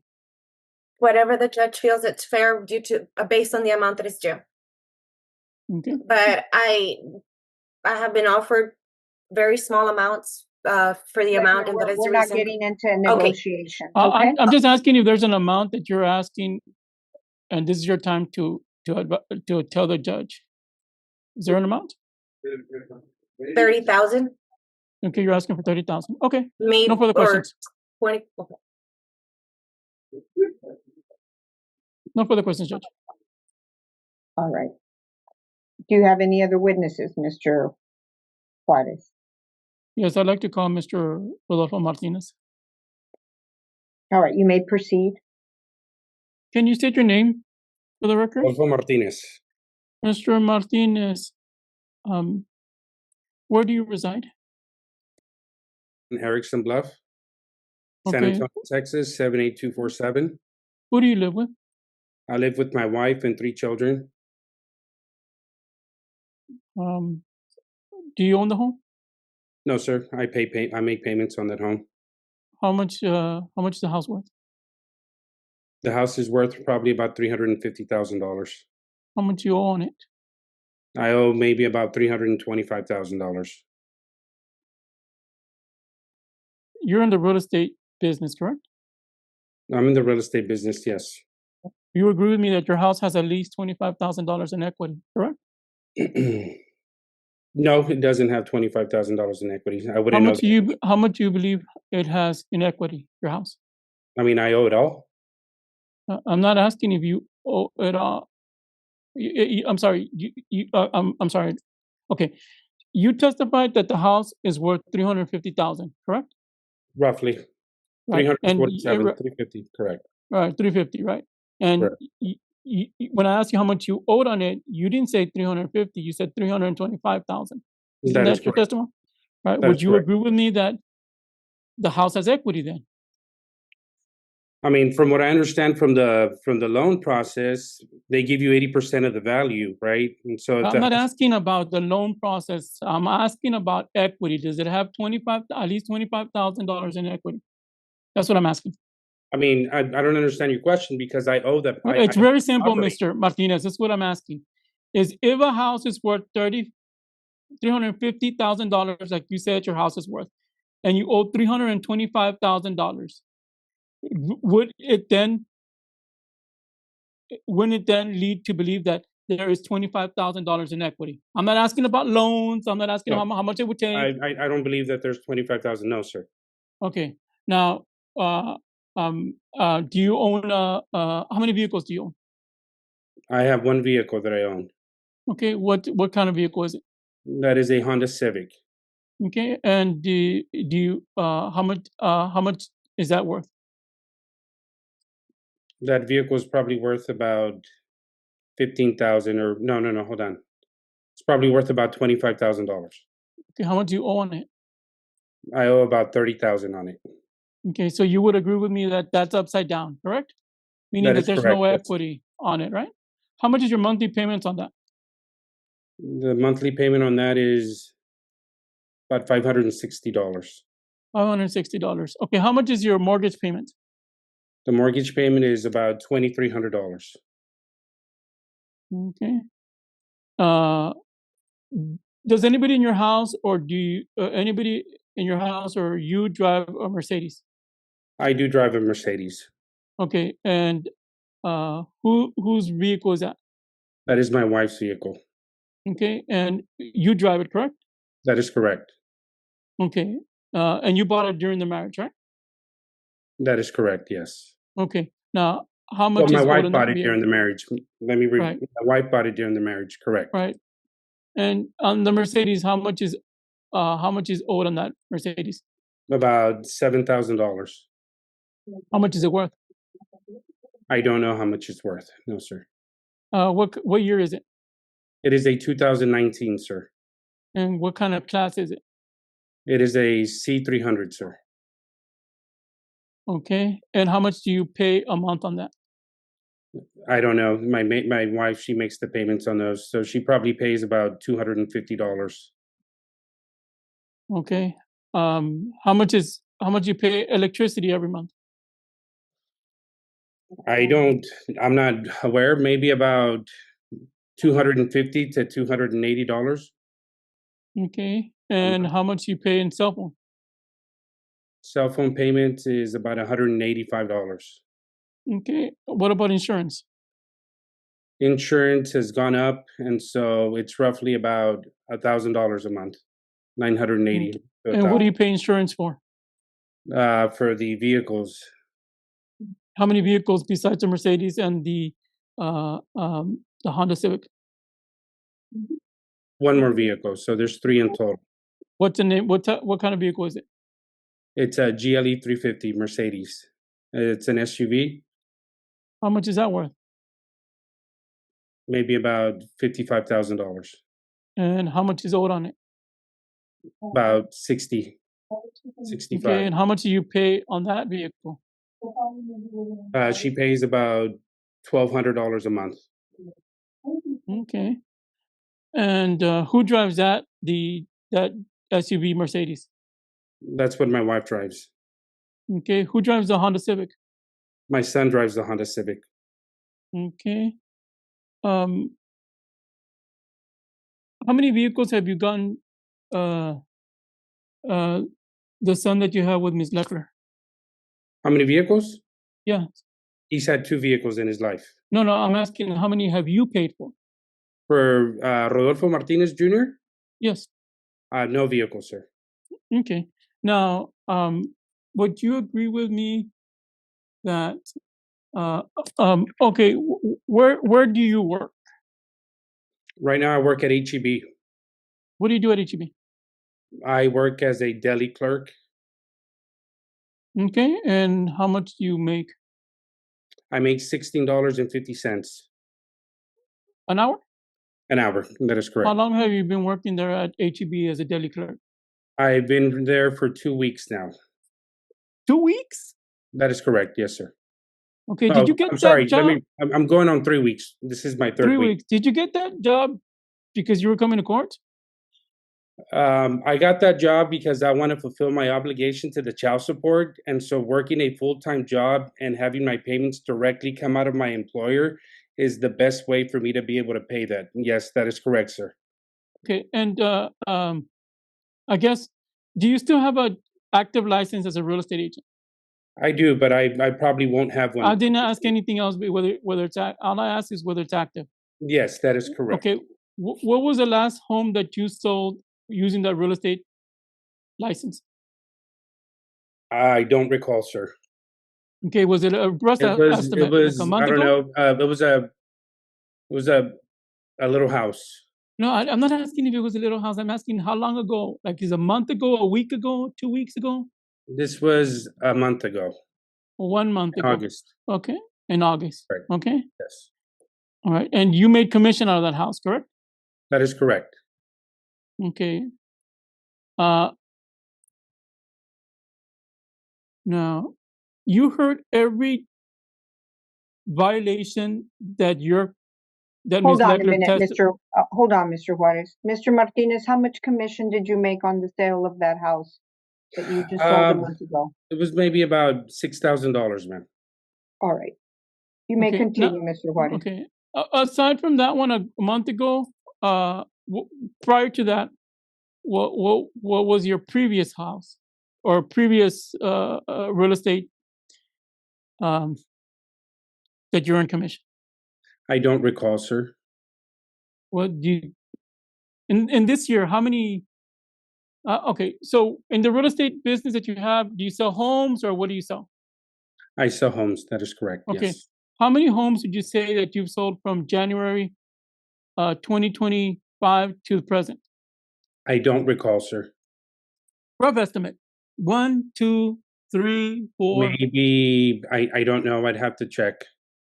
Whatever the judge feels it's fair due to based on the amount that is due. Okay. But I have been offered very small amounts for the amount, and that is the We're not reason. getting into negotiations. I'm Okay. just asking if there's an amount that you're asking, and this is your time to tell the judge. Is there an amount? 30,000, Okay, you're asking for 30,000. Okay, maybe, no further or questions. 20. Okay. No further questions, Judge. All right. Do you have any other witnesses, Mr. Juarez? Yes, I'd like to call Mr. Rodolfo Martinez. All right, you may proceed. Can you state your name for the record? Rodolfo Martinez, Mr. Martinez, where do you reside? in Erickson Bluff, San Okay. Antonio, Texas, 78247. Who do you live with? I live with my wife and 3 children. Do you own the home? No, sir. I make payments on that home. How much is the house worth? The house is worth probably about $350,000. How much you owe on it? I owe maybe about $325,000. You're in the real estate business, correct? I'm in the real estate business, yes. You agree with me that your house has at least $25,000 in equity, correct? No, it doesn't have $25,000 in equity. I How wouldn't know. much how much do you believe it has in equity, your house? I mean, I owe it all. I'm not asking if you owe it all. I'm sorry. I'm sorry. Okay. You testified that the house is worth $350,000, correct? Roughly. Right. 347, 350, correct. Right, 350, right? And Correct. when I asked you how much you owed on it, you didn't say 350. You said 325,000. Isn't That that is your correct. testimony? Right. That Would is you correct. agree with me that the house has equity then? I mean, from what I understand from the loan process, they give you 80% of the value, right? And so if I'm not asking about the loan process. I'm asking about equity. Does it have at least $25,000 in equity? That's what I'm asking. I mean, I don't understand your question because I owe that. It's very simple, property. Mr. Martinez. That's what I'm asking. Is if a house is worth $350,000, like you said your house is worth, and you owe $325,000, wouldn't it then lead to believe that there is $25,000 in equity? I'm not asking about loans. I'm not asking No. how much it would take. I don't believe that there's 25,000. No, sir. Okay. Now, do you own how many vehicles do you own? I have one vehicle that I own. Okay. What kind of vehicle is it? That is a Honda Civic. Okay. And do you how much is that worth? That vehicle is probably worth about 15,000 or no, hold on. It's probably worth about $25,000. Okay. How much do you owe on it? I owe about 30,000 on it. Okay. So you would agree with me that that's upside down, correct? Meaning that there's no equity on it, right? How much is your monthly payments on that? The monthly payment on that is about $560. $560. Okay. How much is your mortgage payment? The mortgage payment is about $2,300. Okay. Does anybody in your house, or do you, anybody in your house, or you drive a Mercedes? I do drive a Mercedes. Okay. And whose vehicle is that? That is my wife's vehicle. Okay. And you drive it, correct? That is correct. Okay. And you bought it during the marriage, right? That is correct, yes. Okay. Now, how much Well, my is wife owed on bought that it during vehicle? the marriage. Let me read. Right. My wife bought it during the marriage, correct. Right. And on the Mercedes, how much is owed on that Mercedes? About $7,000. How much is it worth? I don't know how much it's worth. No, sir. What year is it? It is a 2019, sir. And what kind of class is it? It is a C300, sir. Okay. And how much do you pay a month on that? I don't know. My wife, she makes the payments on those, so she probably pays about $250. Okay. How much you pay electricity every month? I'm not aware. Maybe about $250 to $280. Okay. And how much you pay in cell phone? Cell phone payment is about $185. Okay. What about insurance? Insurance has gone up, and so it's roughly about $1,000 a month, $980. And what do you pay insurance for? For the vehicles, How many vehicles besides the Mercedes and the Honda Civic? one more vehicle, so there's 3 in total. What's the name? What kind of vehicle is it? It's a GLE 350 Mercedes. It's an SUV, How much is that worth? maybe about $55,000, And how much is owed on it? about 60, 65. Okay. And how much do you pay on that vehicle? She pays about $1,200 a month. Okay. And who drives that SUV Mercedes? That's what my wife drives. Okay. Who drives the Honda Civic? My son drives the Honda Civic. Okay. How many vehicles have you gotten? The son that you have with Ms. Leckler? How many vehicles? Yeah. He's had 2 vehicles in his life. No, I'm asking how many have you paid for? For Rodolfo Martinez Jr., Yes. no vehicle, sir. Okay. Now, would you agree with me that, okay, where do you work? Right now, I work at HEB. What do you do at HEB? I work as a deli clerk. Okay. And how much do you make? I make $16.50 An hour? an hour. That is How correct. long have you been working there at HEB as a deli clerk? I've been there for 2 weeks now. 2 weeks? That is correct. Yes, sir. Okay, Oh, did you get I'm that sorry. job? I'm going on 3 weeks. This is my 3rd 3 week. weeks. Did you get that job because you were coming to court? I got that job because I want to fulfill my obligation to the child support. And so working a full-time job and having my payments directly come out of my employer is the best way for me to be able to pay that. Yes, that is correct, sir. Okay, and I guess, do you still have a active license as a real estate agent? I do, but I probably won't have one. I didn't ask anything else, but whether it's all I asked is whether it's active. Yes, that is correct. Okay, what was the last home that you sold using that real estate license? I don't recall, sir. Okay, was it a rough It was estimate, like a month I don't ago? know. It was a little house. No, I'm not asking if it was a little house. I'm asking how long ago? Like, is a month ago, a week ago, 2 weeks ago, This was a month ago, or 1 month in ago? August. Okay, in August. Right. Okay, Yes, all right. And you made commission out of that house, correct? that is correct. Okay. Now, you heard every violation that Ms. Hold on a Leckler minute, tested. hold on, Mr. Juarez. Mr. Martinez, how much commission did you make on the sale of that house that you just sold a month ago? It was maybe about $6,000, ma'am. All right. You may Okay, continue, Mr. Juarez. Okay. Aside from that one a month ago, prior to that, what was your previous house or previous real estate that you earned commission? I don't recall, sir. What do you in this year? How many? Okay, so in the real estate business that you have, do you sell homes or what do you sell? I sell homes. That is correct. Okay, Yes. how many homes would you say that you've sold from January 2025 to the present? I don't recall, sir. Rough estimate. 1, 2, 3, 4. Maybe I don't know. I'd have to check.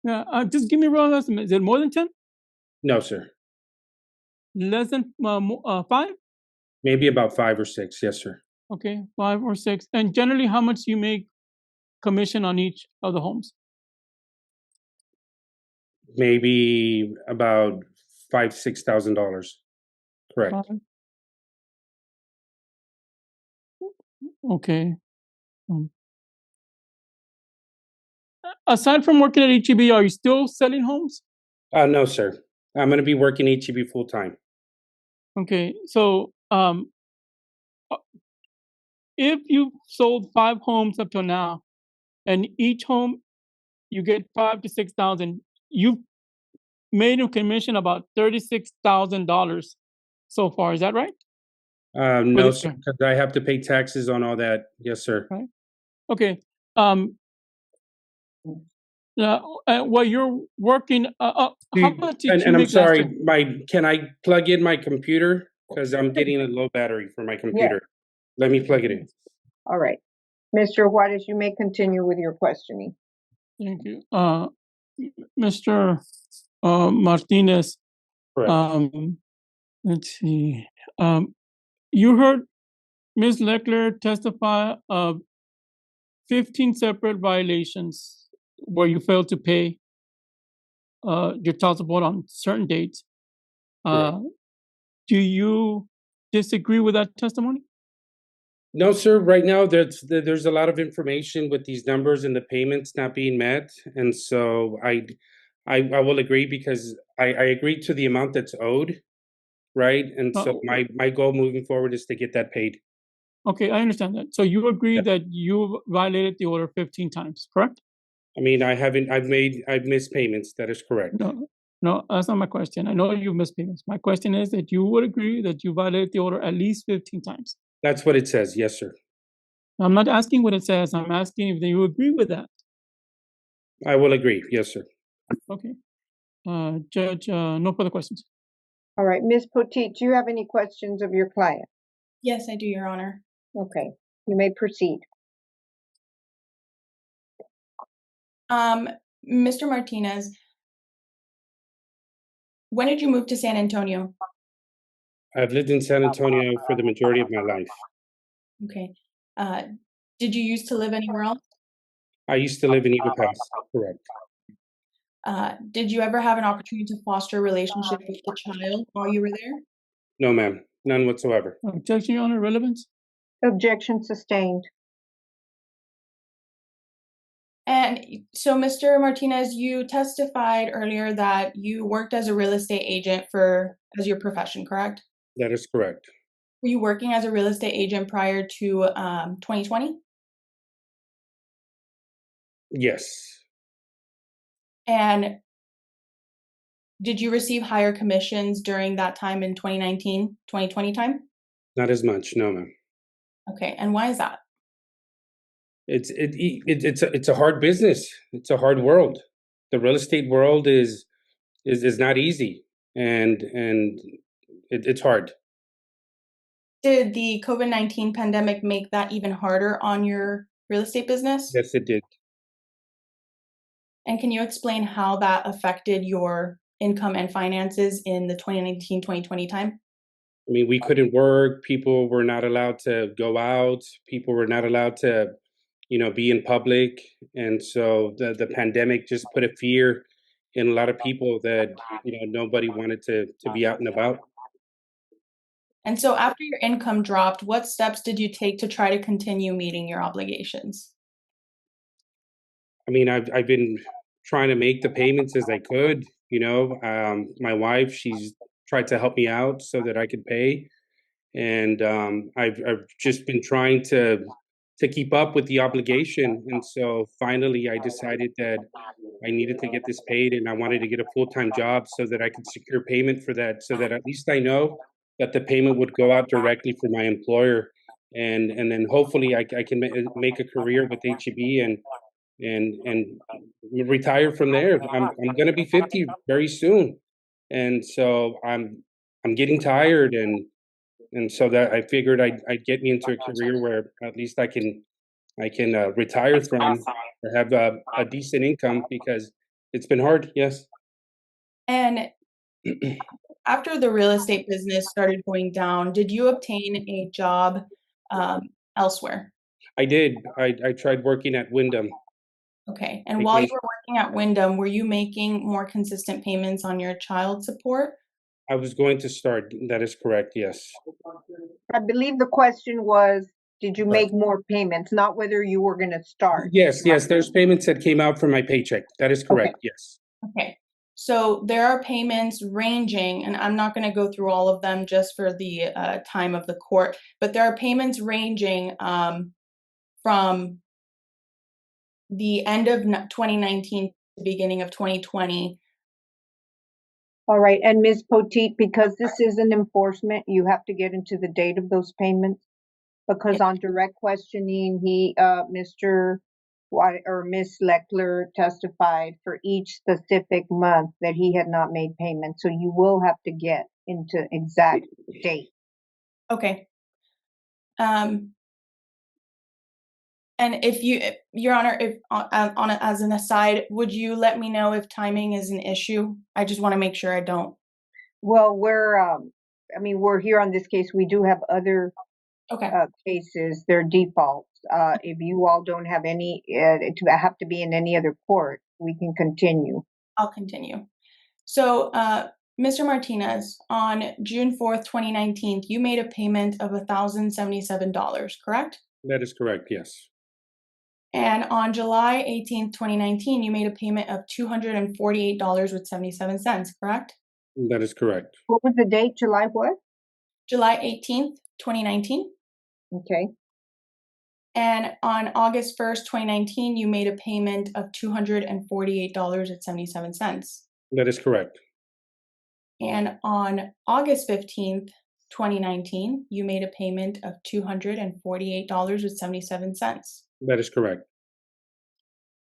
Yeah, just give me a rough estimate. Is it more than 10? No, sir. Less than 5? Maybe about 5 or 6. Yes, sir. Okay, 5 or 6. And generally, how much do you make commission on each of the homes? Maybe about $5,000-$6,000. Correct. 5. Okay. Aside from working at HEB, are you still selling homes? No, sir. I'm going to be working HEB full time. Okay, so if you sold 5 homes up till now, and each home you get 5 to 6,000, you've made a commission about $36,000 so far. Is that right? No, this sir, year. because I have to pay taxes on all that. Yes, sir. Right. Okay. While you're working, how much did you And I'm make last sorry, year? can I plug in my computer? Because I'm getting a low battery for my computer. Let me plug it in. All right. Mr. Juarez, you may continue with your questioning. Thank you. Mr. Martinez, Correct. let's see. You heard Ms. Leckler testify of 15 separate violations where you failed to pay your child support on certain dates. Correct. Do you disagree with that testimony? No, sir. Right now, there's a lot of information with these numbers and the payments not being met, and so I will agree because I agree to the amount that's owed, right? And so my goal moving forward is to get that paid. Okay, I understand that. So you agree Yeah. that you violated the order 15 times, correct? I mean, I've missed payments. That is correct. No, that's not my question. I know you've missed payments. My question is that you would agree that you violated the order at least 15 times. That's what it says. Yes, sir. I'm not asking what it says. I'm asking if you agree with that. I will agree. Yes, sir. Okay. Judge, no further questions. All right. Ms. Poteet, do you have any questions of your client? Yes, I do, Your Honor. Okay. You may proceed. Mr. Martinez, when did you move to San Antonio? I've lived in San Antonio for the majority of my life. Okay. Did you used to live anywhere else? I used to live in Eagle Pass, correct. Did you ever have an opportunity to foster a relationship with the child while you were there? No, ma'am, none whatsoever. Objection, Your Honor, relevance? Objection sustained. And so, Mr. Martinez, you testified earlier that you worked as a real estate agent as your profession, correct? That is correct. Were you working as a real estate agent prior to 2020? Yes, And did you receive higher commissions during that time in 2019, 2020 time? not as much, no, ma'am. Okay, and why is that? It's a hard business. It's a hard world. The real estate world is not easy, and it's hard. Did the COVID-19 pandemic make that even harder on your real estate business? Yes, it did. And can you explain how that affected your income and finances in the 2019-2020 time? I mean, we couldn't work. People were not allowed to go out. People were not allowed to, be in public. And so the pandemic just put a fear in a lot of people that, nobody wanted to be out and about. And so after your income dropped, what steps did you take to try to continue meeting your obligations? I mean, I've been trying to make the payments as I could. My wife, she's tried to help me out so that I could pay, and I've just been trying to keep up with the obligation. And so finally, I decided that I needed to get this paid, and I wanted to get a full-time job so that I could secure payment for that, so that at least I know that the payment would go out directly for my employer, and then hopefully I can make a career with HEB and retire from there. I'm gonna be 50 very soon, and so I'm getting tired, and so that I figured I'd get me into a career where at least I can retire from or have a decent income because it's been hard. Yes, And after the real estate business started going down, did you obtain a job elsewhere? I did. I tried working at Wyndham. Okay. And They while you gave- were working at Wyndham, were you making more consistent payments on your child support? I was going to start. That is correct. Yes. I believe the question was, did you Right. make more payments, not whether you were going to start? Yes. Yes. There's payments that came out from my paycheck. That is correct. Yes. Okay. So there are payments ranging, and I'm not going to go through all of them just for the time of the court, but there are payments ranging from the end of 2019 to the beginning of 2020. All right. And Ms. Poteet, because this is an enforcement, you have to get into the date of those payments. Because on direct questioning, Mr. or Ms. Leckler testified for each specific month that he had not made payment. So you will have to get into exact date. Okay. And Your Honor, if as an aside, would you let me know if timing is an issue? I just want to make sure I don't. Well, we're here on this case. We do have other Okay. cases. They're defaults. If you all don't have any, to have to be in any other court, we can continue. I'll continue. So, Mr. Martinez, on June 4th, 2019, you made a payment of $1,077, correct? That is correct. Yes. And on July 18th, 2019, you made a payment of $248.77, correct? That is correct. What was the date? July what? July 18th, 2019. Okay. And on August 1st, 2019, you made a payment of $248.77. That is correct. And on August 15th, 2019, you made a payment of $248.77. That is correct.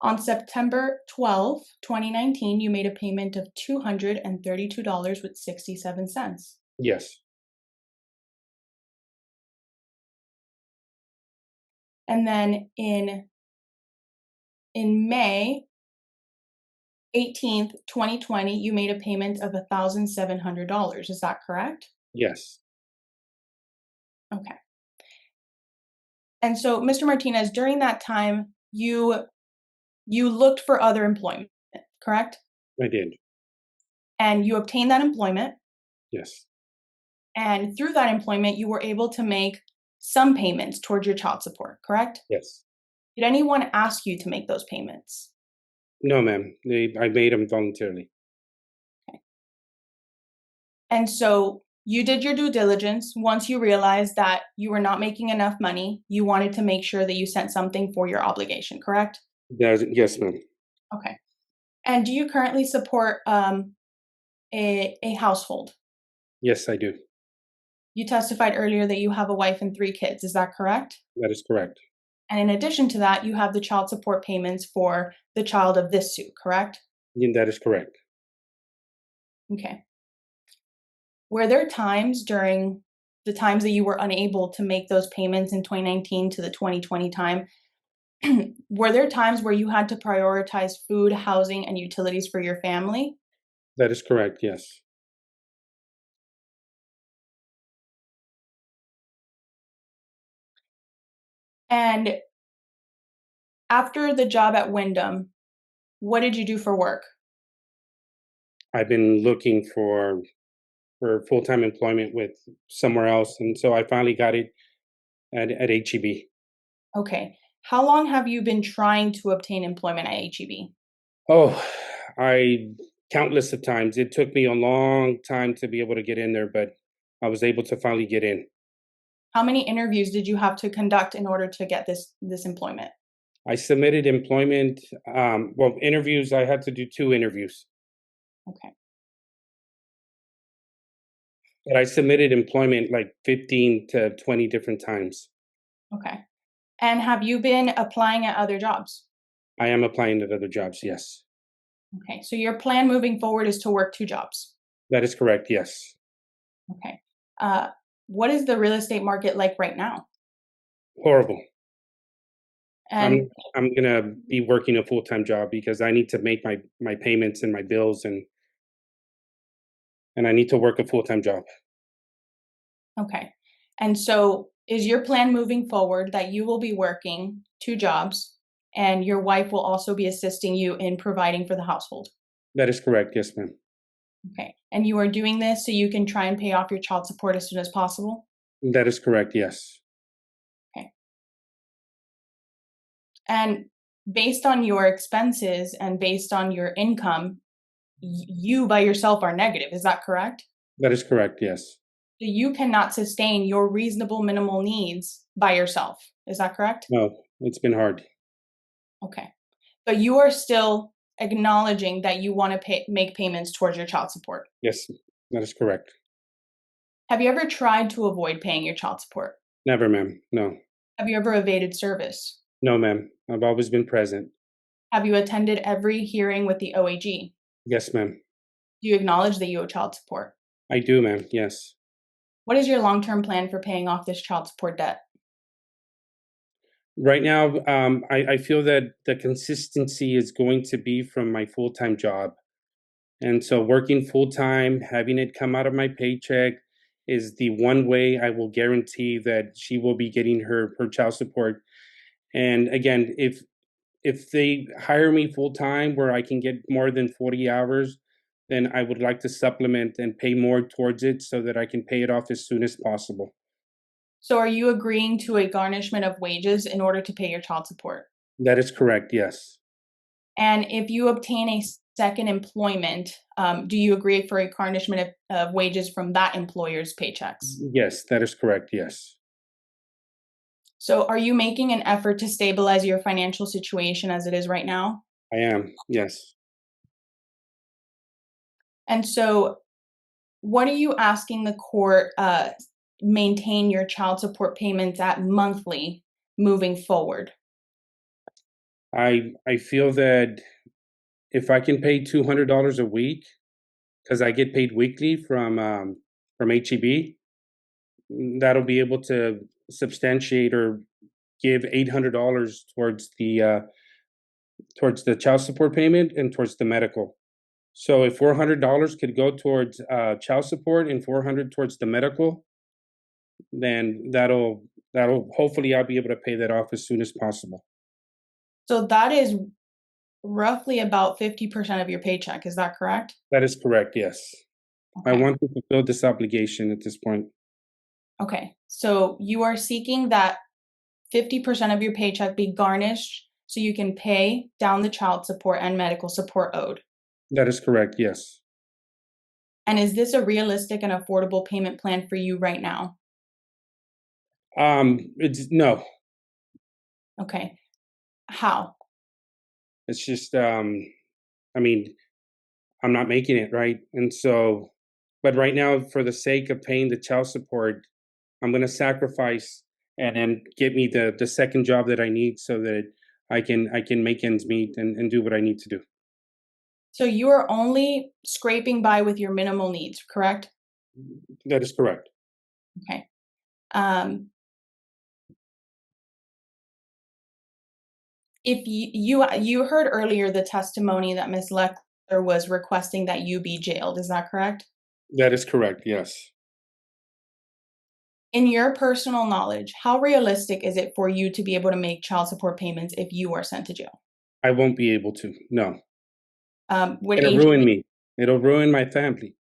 On September 12th, 2019, you made a payment of $232.67. Yes. And then in May 18th, 2020, you made a payment of $1,700. Is that correct? Yes. Okay. And so, Mr. Martinez, during that time, you you looked for other employment, correct? I did. And you obtained that employment, Yes. and through that employment, you were able to make some payments towards your child support, correct? Yes. Did anyone ask you to make those payments? No, ma'am. I made them voluntarily. And so you did your due diligence. Once you realized that you were not making enough money, you wanted to make sure that you sent something for your obligation, correct? Yes, ma'am. Okay. And do you currently support a household? Yes, I do. You testified earlier that you have a wife and 3 kids. Is that correct? That is correct. And in addition to that, you have the child support payments for the child of this suit, correct? That is correct. Okay. Were there times during the times that you were unable to make those payments in 2019 to the 2020 time, were there times where you had to prioritize food, housing, and utilities for your family? That is correct. Yes. And after the job at Wyndham, what did you do for work? I've been looking for full-time employment with somewhere else, and so I finally got it at HEB. Okay. How long have you been trying to obtain employment at HEB? Oh, countless of times. It took me a long time to be able to get in there, but I was able to finally get in. How many interviews did you have to conduct in order to get this employment? I submitted employment, interviews. I had to do 2 interviews, Okay. but I submitted employment like 15 to 20 different times. Okay. And have you been applying at other jobs? I am applying at other jobs. Yes, Okay. So your plan moving forward is to work 2 jobs. that is correct. Yes. Okay. What is the real estate market like right now? Horrible. And I'm gonna be working a full-time job because I need to make my payments and my bills, and I need to work a full-time job. okay. And so is your plan moving forward that you will be working 2 jobs and your wife will also be assisting you in providing for the household? That is correct. Yes, ma'am. Okay. And you are doing this so you can try and pay off your child support as soon as possible? That is correct. Yes. And based on your expenses and based on your income, you by yourself are negative. Is that correct? That is correct. Yes. So you cannot sustain your reasonable minimal needs by yourself. Is that correct? No, it's been hard. Okay. But you are still acknowledging that you want to make payments towards your child support. Yes, that is correct. Have you ever tried to avoid paying your child support? Never, ma'am. No. Have you ever evaded service? No, ma'am. I've always been present. Have you attended every hearing with the OAG? Yes, ma'am. Do you acknowledge that you owe child support? I do, ma'am. Yes. What is your long-term plan for paying off this child support debt? Right now, I feel that the consistency is going to be from my full-time job. And so working full-time, having it come out of my paycheck is the one way I will guarantee that she will be getting her child support. And again, if they hire me full-time where I can get more than 40 hours, then I would like to supplement and pay more towards it so that I can pay it off as soon as possible. So are you agreeing to a garnishment of wages in order to pay your child support? That is correct, yes. And if you obtain a second employment, do you agree for a garnishment of wages from that employer's paychecks? Yes, that is correct, yes. So are you making an effort to stabilize your financial situation as it is right now? I am, yes. And so what are you asking the court maintain your child support payments at monthly moving forward? I feel that if I can pay $200 a week, because I get paid weekly from HEB, that'll be able to substantiate or give $800 towards the child support payment and towards the medical. So if $400 could go towards child support and $400 towards the medical, then that'll hopefully I'll be able to pay that off as soon as possible. So that is roughly about 50% of your paycheck. Is that correct? That is correct, yes. I Okay. want to fulfill this obligation at this point. Okay. So you are seeking that 50% of your paycheck be garnished so you can pay down the child support and medical support owed. That is correct, yes. And is this a realistic and affordable payment plan for you right now? It's no. Okay. How? It's just I mean, I'm not making it, right? And so, but right now, for the sake of paying the child support, I'm gonna sacrifice and then get me the second job that I need so that I can make ends meet and do what I need to do. So you are only scraping by with your minimal needs, correct? That is correct. Okay. Um, if you heard earlier the testimony that Ms. Leckler was requesting that you be jailed, is that correct? That is correct, yes. In your personal knowledge, how realistic is it for you to be able to make child support payments if you are sent to jail? I won't be able to. No. Would It'll ruin me. It'll ruin my family.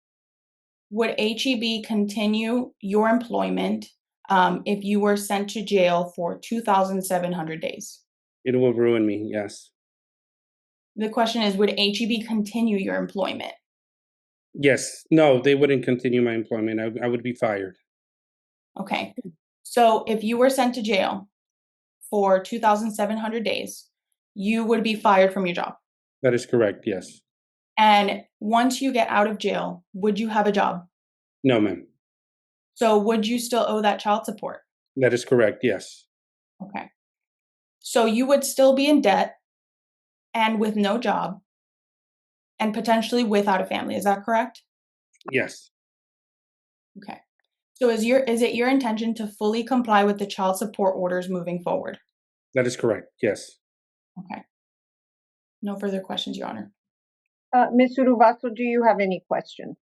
Would HEB continue your employment if you were sent to jail for 2,700 days? It will ruin me, yes. The question is, would HEB continue your employment? Yes. No, they wouldn't continue my employment. I would be fired. Okay. So if you were sent to jail for 2,700 days, you would be fired from your job. That is correct, yes. And once you get out of jail, would you have a job? No, ma'am. So would you still owe that child support? That is correct, yes. Okay. So you would still be in debt and with no job and potentially without a family. Is that correct? Yes. Okay. So is it your intention to fully comply with the child support orders moving forward? That is correct, yes. Okay. No further questions, Your Honor. Ms. Urubaso, do you have any questions?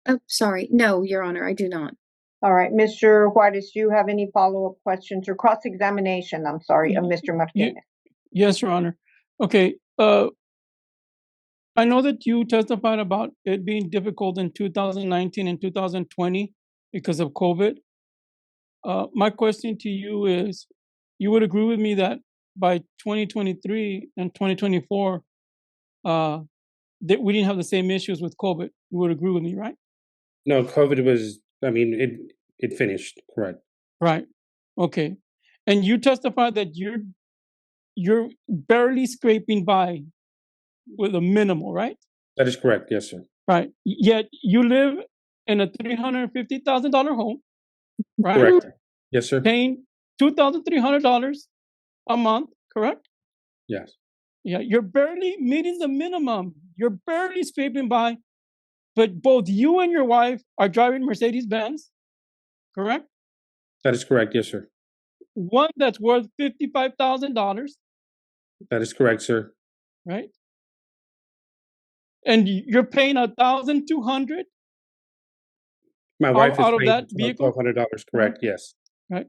Oh, sorry. No, Your Honor, I do not. All right, Mr. Juarez, do you have any follow-up questions or cross-examination, I'm sorry, of Mr. Martinez? Yes, Your Honor. Okay. I know that you testified about it being difficult in 2019 and 2020 because of COVID. My question to you is, you would agree with me that by 2023 and 2024, that we didn't have the same issues with COVID. You would agree with me, right? No, COVID was, I mean, it finished, correct. Right. Okay. And you testified that you're barely scraping by with a minimal, right? That is correct, yes, sir. Right. Yet you live in a $350,000 home, right? Correct. Yes, sir. Paying $2,300 a month, correct? Yes. Yeah, you're barely meeting the minimum. You're barely scraping by, but both you and your wife are driving Mercedes Benz, correct? That is correct, yes, sir. One that's worth $55,000, That is correct, sir. right? And you're paying $1,200 My wife is out of paying that vehicle, $1,200, correct, yes. right?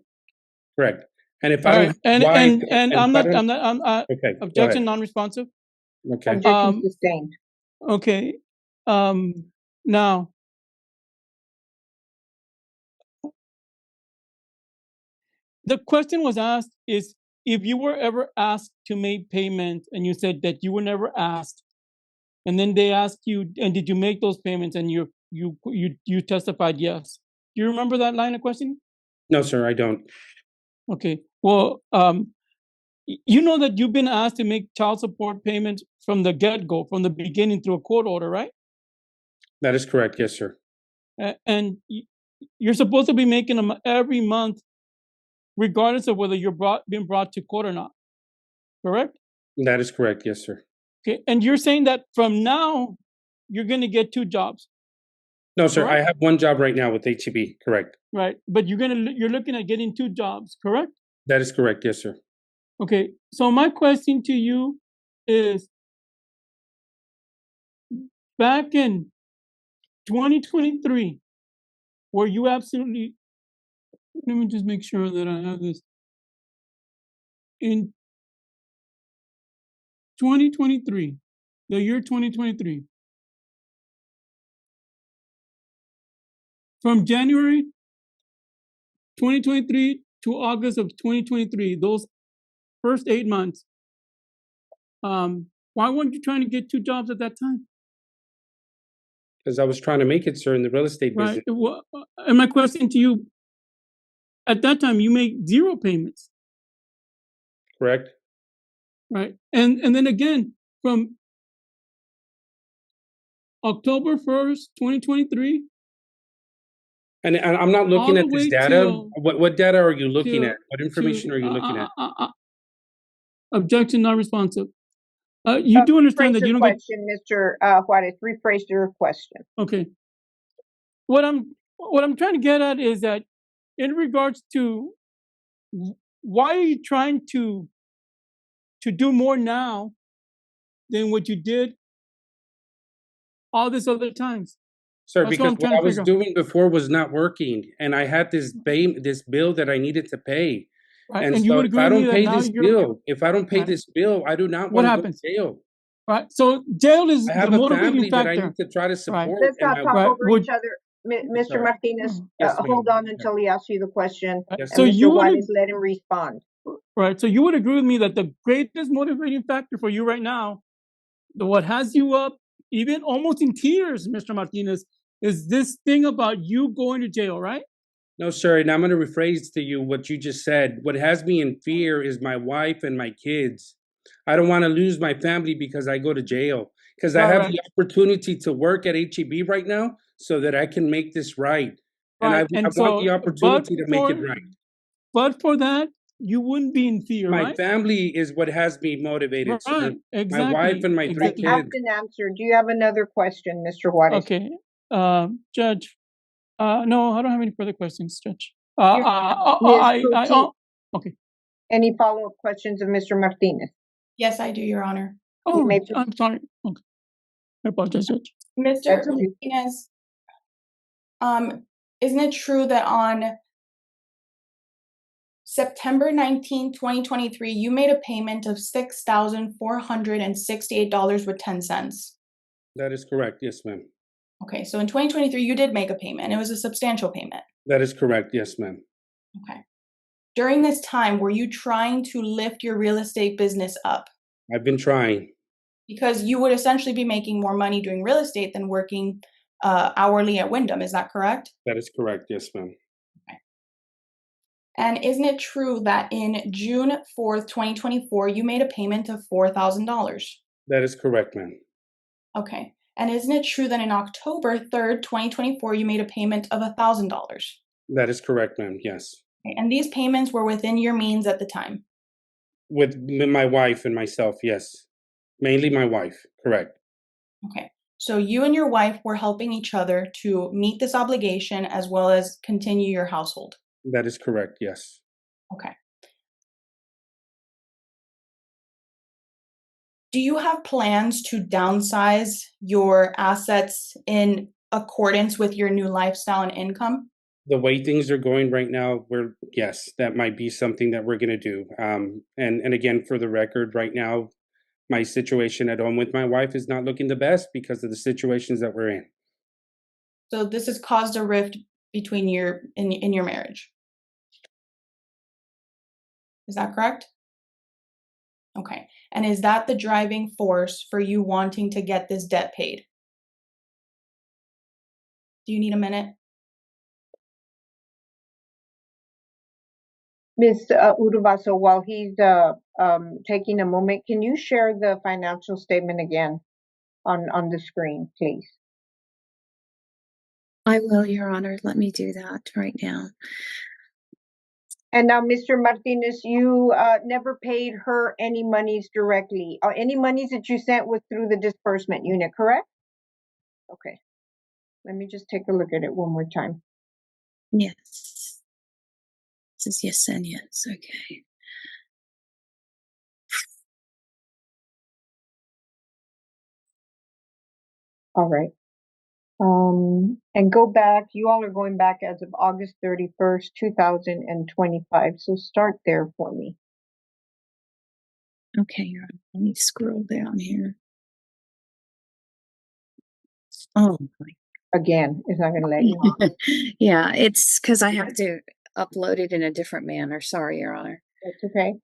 Correct. And if All I right, don't, and why, and and I'm if I not, don't- I'm not, okay, go objection ahead. non-responsive. Okay. Objection sustained. Okay. Now, the question was asked is if you were ever asked to make payments and you said that you were never asked, and then they asked you, and did you make those payments? And you testified yes. Do you remember that line of questioning? No, sir, I don't. Okay. Well, you know that you've been asked to make child support payments from the get-go, from the beginning through a court order, right? That is correct, yes, sir. And you're supposed to be making them every month, regardless of whether you're being brought to court or not. Correct? That is correct, yes, sir. Okay. And you're saying that from now you're going to get 2 jobs, No, sir, Correct. I have one job right now with HEB, correct. right? But you're looking at getting 2 jobs, correct? That is correct, yes, sir. Okay. So my question to you is, back in 2023, were you absolutely, let me just make sure that I have this. in 2023, the year 2023, from January 2023 to August of 2023, those first 8 months, why weren't you trying to get 2 jobs at that time? Because I was trying to make it, sir, in the real estate Right. business. And my question to you, at that time, you made 0 payments, Correct? right? And then again, from October 1st, 2023, And I'm not all looking the at this way data. till What data are you looking till at? What information are you looking at? objection not responsive. You do understand Rephrase that you your don't get question, Mr. Juarez. Rephrase your question. okay. What I'm trying to get at is that in regards to why are you trying to do more now than what you did all these other times? Sir, That's what because I'm what trying I to was figure out. doing before was not working, and I had this bill that I needed to pay. Right? And And you so would if agree I with me don't that pay now this you're bill, I do not what want to go happens? to jail. Right? So jail is I the have a motivating family that I factor. need to try to Right. support, Let's and not my talk Right. over each other. Mr. sorry. Martinez, Yes, hold ma'am. on until he asks you the question. Yes, So And you Mr. would Juarez, let him respond. right. So you would agree with me that the greatest motivating factor for you right now, what has you up, even almost in tears, Mr. Martinez, is this thing about you going to jail, right? No, sir, and I'm going to rephrase to you what you just said. What has me in fear is my wife and my kids. I don't want to lose my family because I go to jail. Because I have the opportunity to work at HEB right now so that I can make this right. And I Right. And want the so, opportunity to make it right. but for that, you wouldn't be in fear, My right? family is what has me motivated, sir. Right. My wife Exactly. and my 3 Exactly. kids. Asked and answered. Do you have another question, Mr. Juarez? Okay. Judge, no, I don't have any further questions, Judge. Ms. Poteet, Okay. any follow-up questions of Mr. Martinez? Yes, I do, Your Honor. You Oh, may proceed. I'm sorry. Okay. I apologize, Judge. Mr. That's okay. Martinez, isn't it true that on September 19, 2023, you made a payment of $6,468.10? That is correct. Yes, ma'am. Okay, so in 2023, you did make a payment. It was a substantial payment. That is correct. Yes, ma'am. Okay. During this time, were you trying to lift your real estate business up? I've been trying. Because you would essentially be making more money doing real estate than working hourly at Wyndham. Is that correct? That is correct. Yes, ma'am. And isn't it true that in June 4th, 2024, you made a payment of $4,000? That is correct, ma'am. Okay. And isn't it true that in October 3rd, 2024, you made a payment of $1,000? That is correct, ma'am. Yes. Okay. And these payments were within your means at the time? With my wife and myself, yes. Mainly my wife, correct. Okay. So you and your wife were helping each other to meet this obligation as well as continue your household? That is correct, yes. Okay. Do you have plans to downsize your assets in accordance with your new lifestyle and income? The way things are going right now, yes, that might be something that we're gonna do. And again, for the record, right now, my situation at home with my wife is not looking the best because of the situations that we're in. So this has caused a rift between in your marriage. Is that correct? Okay. And is that the driving force for you wanting to get this debt paid? Do you need a minute? Ms. Urubaso, while he's taking a moment, can you share the financial statement again on the screen, please? I will, Your Honor. Let me do that right now. And now, Mr. Martinez, you never paid her any monies directly. Any monies that you sent was through the disbursement unit, correct? Okay. Let me just take a look at it one more time. Yes. This is yes and yes. Okay. All right. And go back, you all are going back as of August 31st, 2025. So start there for me. Okay, Your Honor, let me scroll down here. Oh, my. Again, it's not going to let you. Yeah, it's because I have to upload it in a different manner. Sorry, Your Honor. That's okay.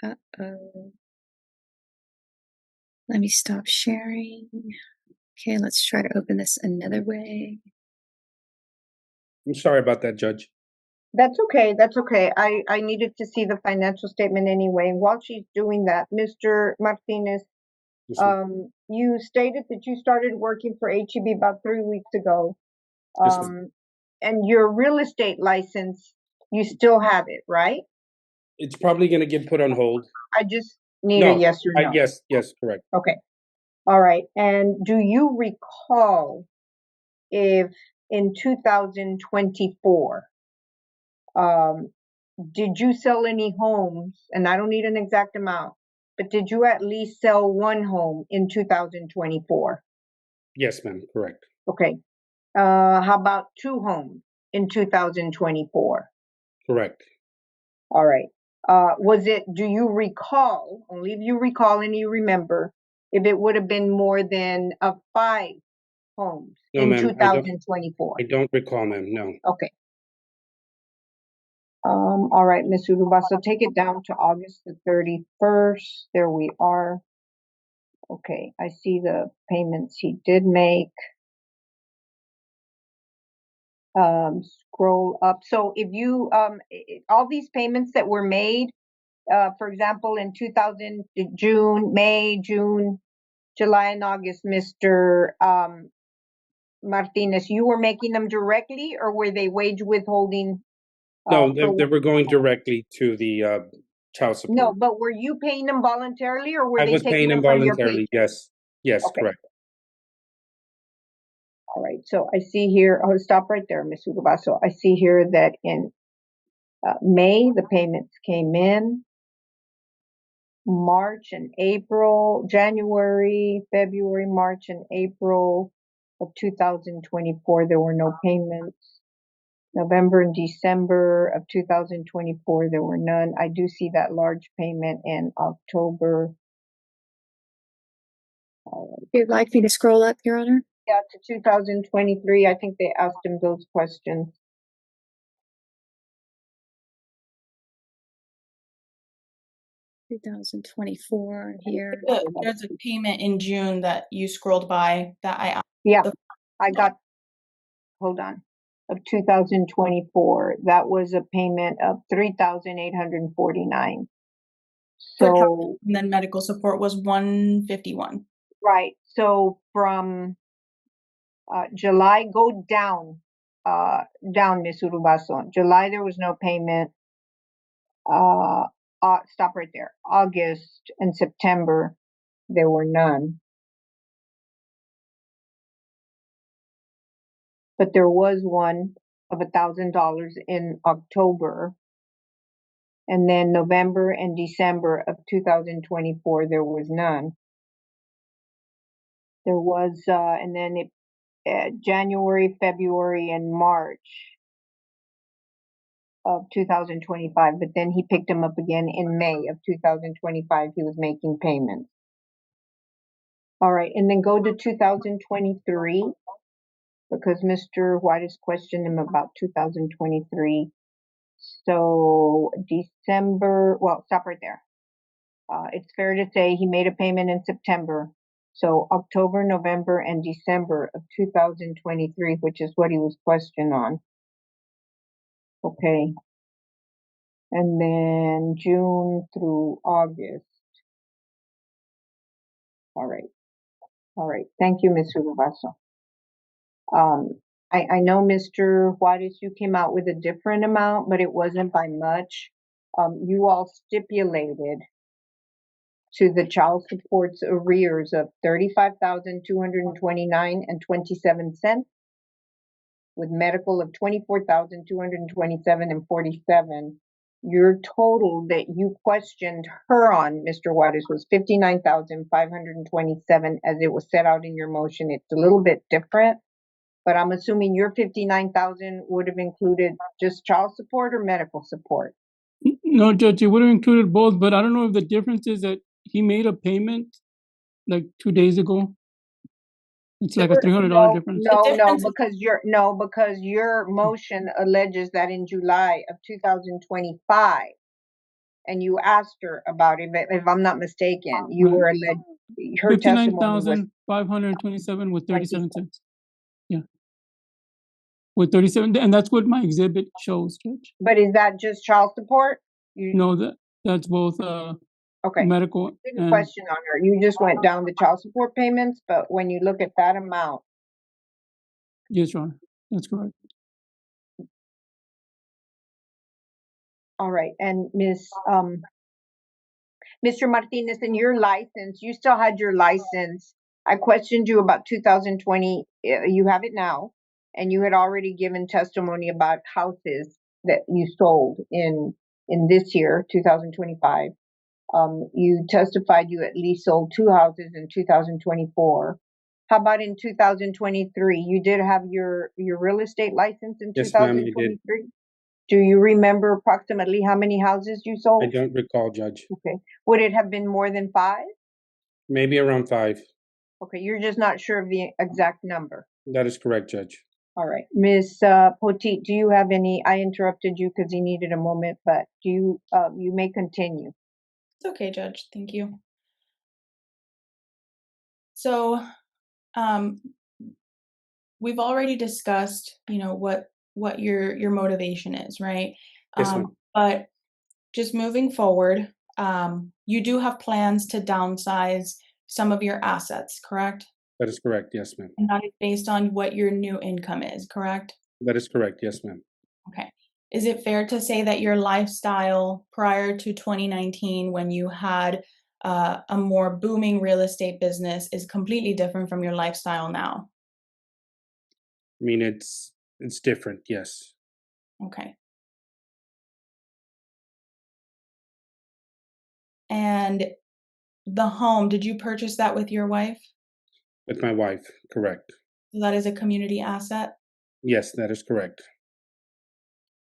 Uh-oh. Let me stop sharing. Okay, let's try to open this another way. I'm sorry about that, Judge. That's okay. That's okay. I needed to see the financial statement anyway. While she's doing that, Mr. Martinez, Yes, ma'am. you stated that you started working for HEB about 3 weeks ago. Yes, ma'am. And your real estate license, you still have it, right? It's probably going to get put on hold. I just need a No, yes or no. yes, correct. Okay. All right. And do you recall if in 2024, did you sell any homes? And I don't need an exact amount, but did you at least sell one home in 2024? Yes, ma'am, correct. Okay. How about two homes in 2024? Correct. All right. Do you recall, only if you recall and you remember, if it would have been more than 5 homes No, in ma'am, 2024? I don't recall, ma'am, no. Okay. All right, Ms. Urubaso, take it down to August the 31st. There we are. Okay, I see the payments he did make. Scroll up. So if you, all these payments that were made, for example, in May, June, July, and August, Mr. Martinez, you were making them directly, or were they wage withholding? No, they were going directly to the child support. No, but were you paying them voluntarily, or were I they was taking paying them them from your voluntarily, paycheck? yes, Okay. correct. All right, so I see here, oh, stop right there, Ms. Urubaso. I see here that in May, the payments came in. March and April, January, February, March, and April of 2024, there were no payments. November and December of 2024, there were none. I do see that large payment in October. You'd like me to scroll up, Your Honor? Yeah, to 2023, I think they asked him those questions. $2,024 here. There's a payment in June that you scrolled by that Yeah, I got, hold on, of 2024. That was a payment of $3,849. So, and then medical support was 151. right. So from July, go down, Ms. Urubaso. July, there was no payment. Stop right there. August and September, there were none. But there was one of $1,000 in October. And then November and December of 2024, there was none. There was, and then January, February, and March of 2025, but then he picked them up again in May of 2025. He was making payments. All right, and then go to 2023, because Mr. White has questioned him about 2023. So December, well, stop right there. It's fair to say he made a payment in September. So October, November, and December of 2023, which is what he was questioned on. Okay. And then June through August. All right. All right. Thank you, Mr. Urubaso. I know, Mr. Juarez, you came out with a different amount, but it wasn't by much. You all stipulated to the child support's arrears of $35,229.27, with medical of $24,227.47. Your total that you questioned her on, Mr. Juarez, was $59,527 as it was set out in your motion. It's a little bit different, but I'm assuming your $59,000 would have included just child support or medical support. No, Judge, it would have included both, but I don't know if the difference is that he made a payment like 2 days ago. It's like a $300 difference. Because your motion alleges that in July of 2025, and you asked her about it, if I'm not mistaken, you Right. were alleged, her testimony was 59,527 with 37 cents. Yeah. With 37, and that's what my exhibit shows, Judge. But is that just child support? No, that's both Okay. medical Didn't and question on her. You just went down the child support payments, but when you look at that amount, yes, Your Honor. That's correct. all right. And Mr. Martinez, in your license, you still had your license. I questioned you about 2020. You have it now, and you had already given testimony about houses that you sold in this year, 2025. You testified you at least sold 2 houses in 2024. How about in 2023? You did have your real estate license in Yes, ma'am, you did. 2023? Do you remember approximately how many houses you sold? I don't recall, Judge. Okay. Would it have been more than 5? Maybe around 5. Okay, you're just not sure of the exact number. That is correct, Judge. All right. Ms. Poteet, do you have any? I interrupted you because you needed a moment, but do you, you may continue. It's okay, Judge. Thank you. So, we've already discussed, what your motivation is, right? Yes, ma'am. But just moving forward, you do have plans to downsize some of your assets, correct? That is correct. Yes, ma'am. And that is based on what your new income is, correct? That is correct. Yes, ma'am. Okay. Is it fair to say that your lifestyle prior to 2019, when you had a more booming real estate business, is completely different from your lifestyle now? I mean, it's different. Yes. Okay. And the home, did you purchase that with your wife? With my wife. Correct. So that is a community asset? Yes, that is correct.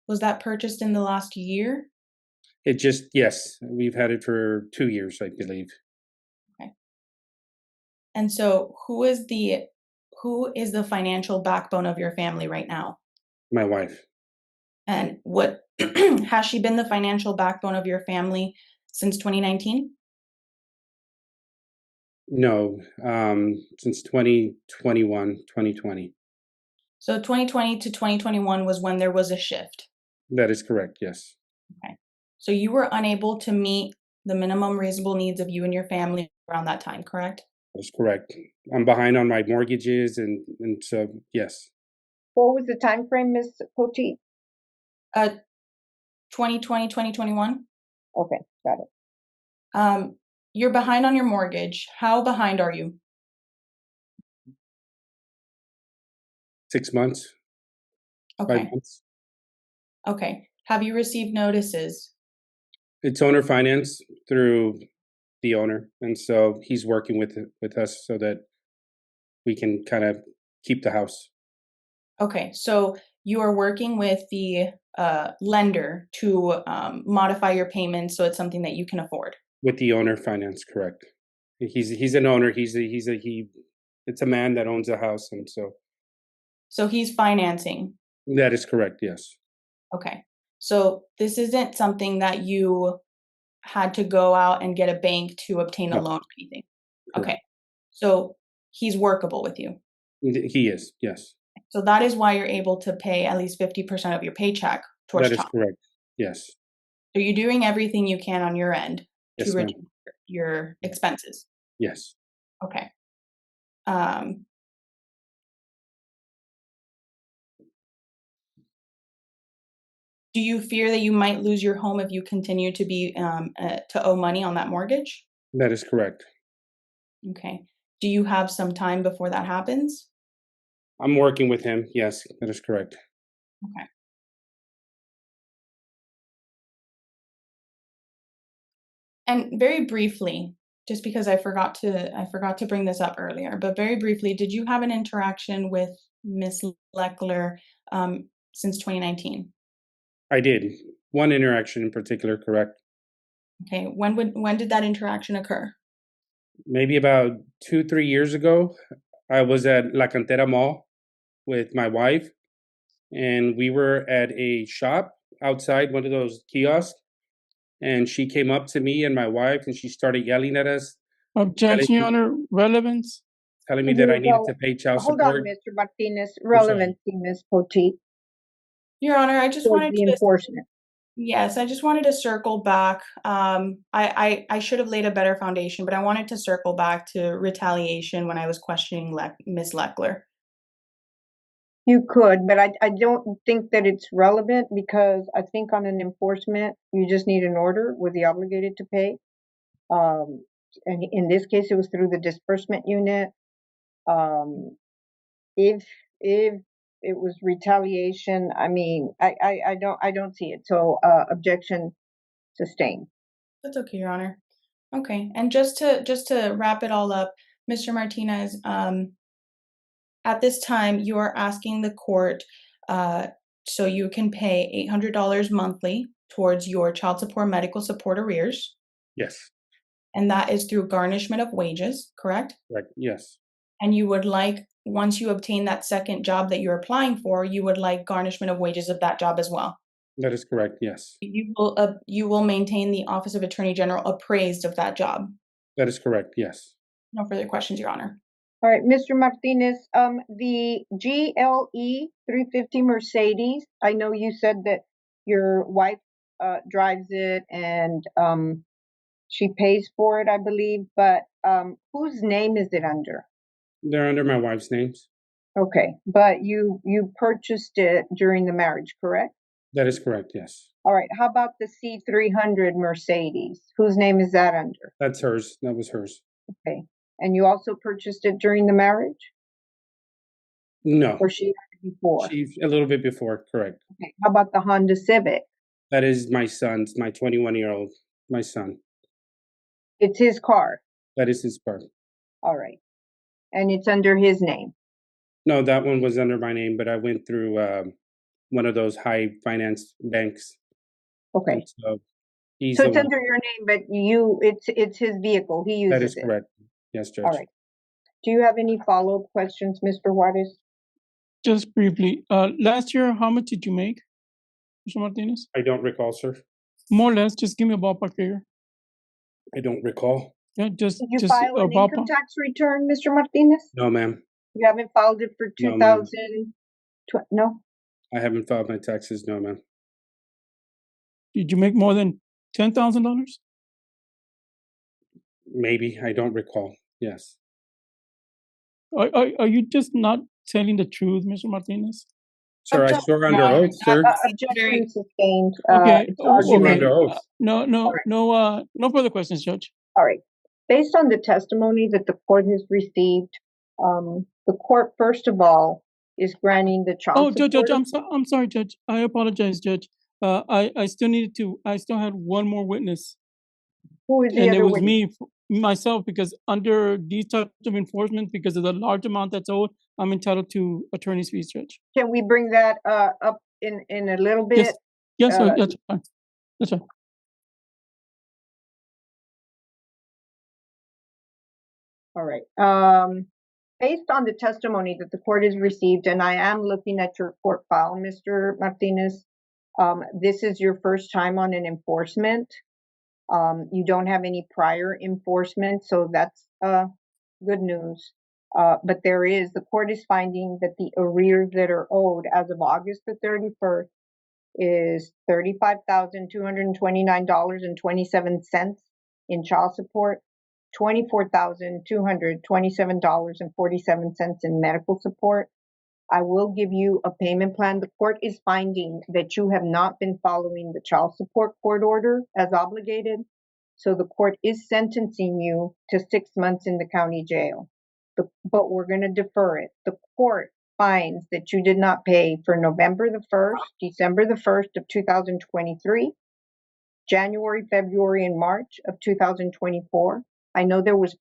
Was that purchased in the last year? Yes, we've had it for 2 years, I believe. Okay. And so who is the financial backbone of your family right now? My wife. And what has she been the financial backbone of your family since 2019? No, since 2020. So 2020 to 2021 was when there was a shift. That is correct. Yes. Okay. So you were unable to meet the minimum reasonable needs of you and your family around that time, correct? That's correct. I'm behind on my mortgages, and so yes. What was the time frame, Ms. Poteet? 2020, 2021. Okay, got it. You're behind on your mortgage. How behind are you? 6 months. Okay. 5 months. Okay. Have you received notices? It's owner finance through the owner, and so he's working with us so that we can kind of keep the house. Okay, so you are working with the lender to modify your payments so it's something that you can afford. With the owner finance, correct. He's an owner. It's a man that owns a house, and So he's financing. that is correct. Yes. Okay. So this isn't something that you had to go out and get a bank to obtain a No. loan or anything. Correct. Okay. So he's workable with you. He is. Yes. So that is why you're able to pay at least 50% of your paycheck towards That is child. correct. Yes. So you're doing everything you can on your end to Yes, ma'am. reduce your expenses. Yes. Okay. Do you fear that you might lose your home if you continue to be to owe money on that mortgage? That is correct. Okay. Do you have some time before that happens? I'm working with him. Yes, that is correct. Okay. And very briefly, just because I forgot to bring this up earlier, but very briefly, did you have an interaction with Miss Leckler since 2019? I did. One interaction in particular, correct? Okay, when did that interaction occur? Maybe about 2-3 years ago, I was at La Cantera Mall with my wife, and we were at a shop outside one of those kiosks, and she came up to me and my wife, and she started yelling at us, Objection, Your Honor. Relevance. telling me that I needed to Well, pay child hold on, support. Mr. Martinez. I'm sorry. Relevancy, Ms. Poteet, Your Honor, I just towards wanted the to enforcement. Yes, I just wanted to circle back. I should have laid a better foundation, but I wanted to circle back to retaliation when I was questioning Ms. Leckler. You could, but I don't think that it's relevant because I think on an enforcement, you just need an order with the obligated to pay. And in this case, it was through the disbursement unit. If it was retaliation, I mean, I don't see it. So objection sustained. That's okay, Your Honor. Okay, and just to wrap it all up, Mr. Martinez, at this time you are asking the court so you can pay $800 monthly towards your child support medical support arrears, Yes, and that is through garnishment of wages, correct? correct. Yes, And you would like, once you obtain that second job that you're applying for, you would like garnishment of wages of that job as well. that is correct. Yes, You will maintain the Office of Attorney General appraised of that job. that is correct. Yes. No further questions, Your Honor. All right, Mr. Martinez, the GLE 350 Mercedes, I know you said that your wife drives it and she pays for it, I believe, but whose name is it under? They're under my wife's names. Okay, but you purchased it during the marriage, correct? That is correct. Yes, All right, how about the C300 Mercedes? Whose name is that under? that's hers. That was hers. Okay, and you also purchased it during the marriage? No, Or she had it before? she's a little bit before. Correct. Okay, how about the Honda Civic? That is my son's, my 21-year-old, my son. It's his car. That is his car. All right. And it's under his name. No, that one was under my name, but I went through one of those high finance banks. Okay. And so he's So the it's one. under your name, but it's his vehicle. He uses That is it. correct. Yes, Judge. All right. Do you have any follow-up questions, Mr. Juarez? Just briefly. Last year, how much did you make, Mr. Martinez? I don't recall, sir. More or less. Just give me a ballpark figure. I don't recall. Yeah, just Did you just file a an income ballpark. tax return, Mr. Martinez? No, ma'am. You haven't filed it for No, ma'am. 2020? No? I haven't filed my taxes. No, ma'am. Did you make more than $10,000? Maybe. I don't recall. Yes. Are you just not telling the truth, Mr. Martinez? Sir, I Objection, swear under Your Honor. oath, sir. Objection sustained. Okay. It's I swear argument. under oath. No further questions, Judge. All right. Based on the testimony that the court has received, the court, first of all, is granting the child Oh, support. Judge, I'm sorry, Judge. I apologize, Judge. I still had one more witness, Who is the and it other was witness? myself, because under these types of enforcement, because of the large amount that's owed, I'm entitled to attorney's fees, Judge. Can we bring that up in a little bit? Yes, Uh, that's fine. That's fine. All right. Based on the testimony that the court has received, and I am looking at your court file, Mr. Martinez, this is your first time on an enforcement. You don't have any prior enforcement, so that's good news. But the court is finding that the arrears that are owed as of August the 31st is $35,229.27 in child support, $24,227.47 in medical support. I will give you a payment plan. The court is finding that you have not been following the child support court order as obligated. So the court is sentencing you to 6 months in the county jail. But we're going to defer it. The court finds that you did not pay for November the 1st, December the 1st of 2023, January, February, and March of 2024. I know there was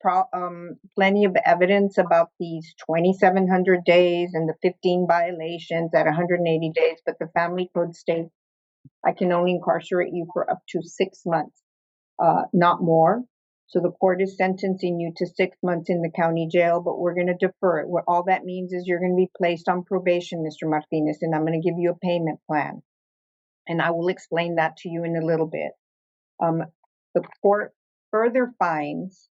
plenty of evidence about these 2,700 days and the 15 violations at 180 days, but the family code states I can only incarcerate you for up to 6 months, not more. So the court is sentencing you to 6 months in the county jail, but we're going to defer it. What all that means is you're going to be placed on probation, Mr. Martinez, and I'm going to give you a payment plan. And I will explain that to you in a little bit. The court further finds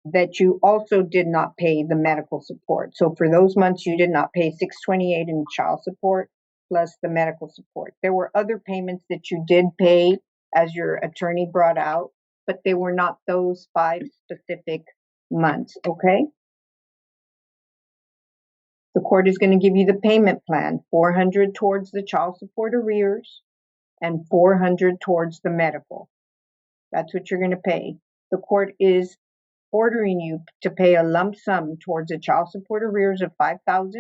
that you also did not pay the medical support. So for those months, you did not pay $628 in child support plus the medical support. There were other payments that you did pay, as your attorney brought out, but they were not those 5 specific months, okay? The court is going to give you the payment plan, $400 towards the child support arrears and $400 towards the medical. That's what you're going to pay. The court is ordering you to pay a lump sum towards the child support arrears of $5,000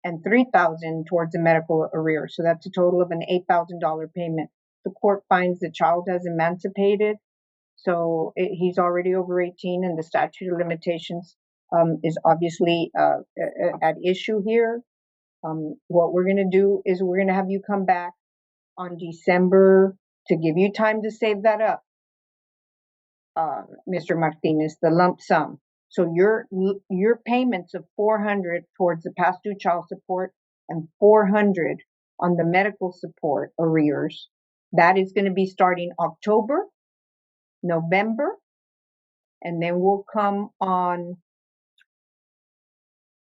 and $3,000 towards the medical arrears. So that's a total of an $8,000 payment. The court finds the child has emancipated, so he's already over 18, and the statute of limitations is obviously at issue here. What we're going to do is we're going to have you come back on December to give you time to save that up. Mr. Martinez, the lump sum. So your payments of $400 towards the past due child support and $400 on the medical support arrears, that is going to be starting October, November, and then we'll come on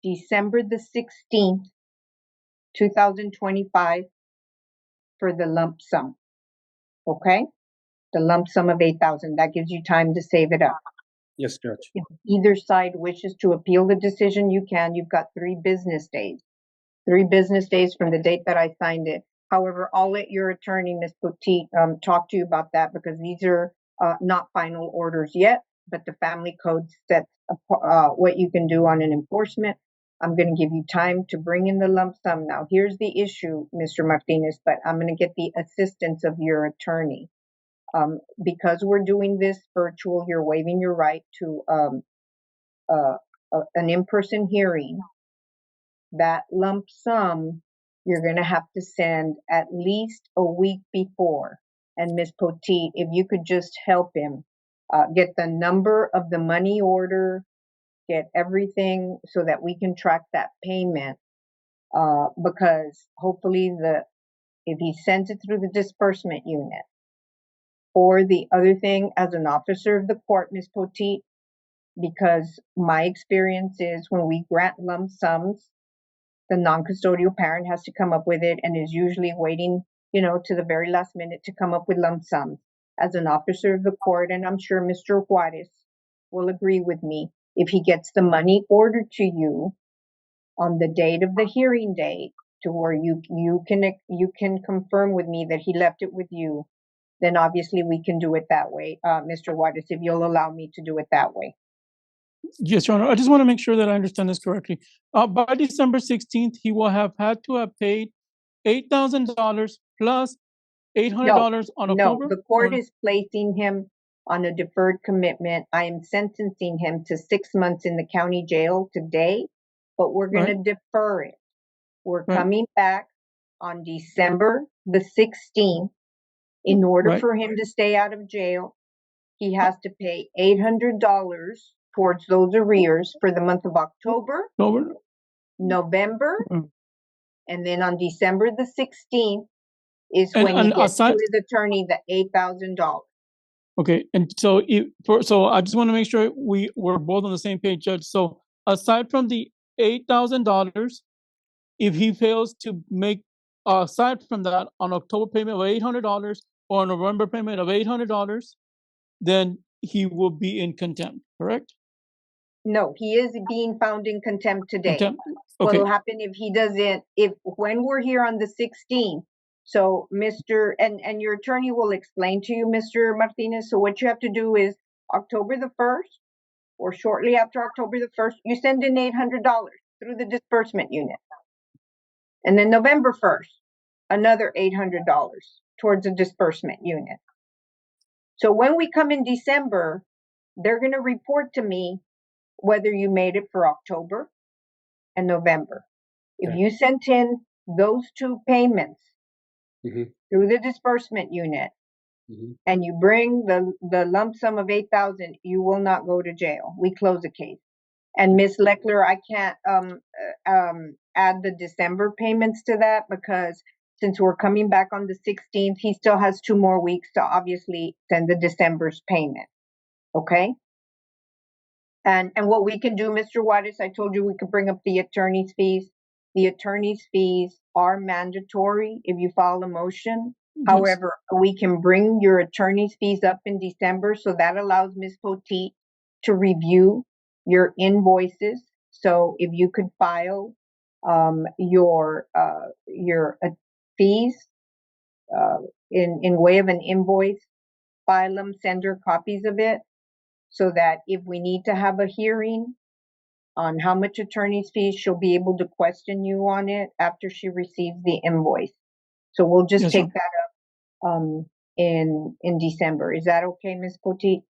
December the 16th, 2025 for the lump sum. Okay? The lump sum of $8,000. That gives you time to save it up. Yes, Judge. If either side wishes to appeal the decision, you can. You've got 3 business days. 3 business days from the date that I signed it. However, I'll let your attorney, Ms. Poteet, talk to you about that, because these are not final orders yet, but the family code sets what you can do on an enforcement. I'm going to give you time to bring in the lump sum. Now, here's the issue, Mr. Martinez, but I'm going to get the assistance of your attorney. Because we're doing this virtual, you're waiving your right to an in-person hearing. That lump sum, you're going to have to send at least a week before. And Ms. Poteet, if you could just help him get the number of the money order, get everything so that we can track that payment. Because hopefully if he sends it through the disbursement unit, or the other thing, as an officer of the court, Ms. Poteet, because my experience is when we grant lump sums, the non-custodial parent has to come up with it and is usually waiting, to the very last minute to come up with lump sums. As an officer of the court, and I'm sure Mr. Juarez will agree with me, if he gets the money ordered to you on the date of the hearing date, to where you can confirm with me that he left it with you, then obviously we can do it that way. Mr. Juarez, if you'll allow me to do it that way. Yes, Your Honor. I just want to make sure that I understand this correctly. By December 16th, he will have had to have paid $8,000 plus $800 on October? No, the court is placing him on a deferred commitment. I am sentencing him to 6 months in the county jail today, but we're going to defer it. We're coming back on December the 16th. In order for him to stay out of jail, he has to pay $800 towards those arrears for the month of October, November, and then on December the 16th is when he gets to his attorney the $8,000. Okay, and so so I just want to make sure we're both on the same page, Judge. So aside from the $8,000, if he fails to make, aside from that, an October payment of $800 or a November payment of $800, then he will be in contempt, correct? No, he is being found in contempt today. Okay. What will happen if he doesn't, when we're here on the 16th, so and your attorney will explain to you, Mr. Martinez, so what you have to do is October the 1st, or shortly after October the 1st, you send in $800 through the disbursement unit. And then November 1st, another $800 towards the disbursement unit. So when we come in December, they're going to report to me whether you made it for October and November. If you sent in those two payments Mhm. through the disbursement unit, Mhm. and you bring the lump sum of 8,000, you will not go to jail. We close the case. And Ms. Leckler, I can't add the December payments to that because since we're coming back on the 16th, he still has 2 more weeks to obviously send the December's payment. Okay? And what we can do, Mr. Juarez, I told you we could bring up the attorney's fees. The attorney's fees are mandatory if you file a motion. Yes. However, we can bring your attorney's fees up in December, so that allows Ms. Poteet to review your invoices. So if you could file your fees in way of an invoice, file them, send her copies of it, so that if we need to have a hearing on how much attorney's fees, she'll be able to question you on it after she receives the invoice. So we'll just Yes, take ma'am. that up in December. Is that okay, Ms. Poteet?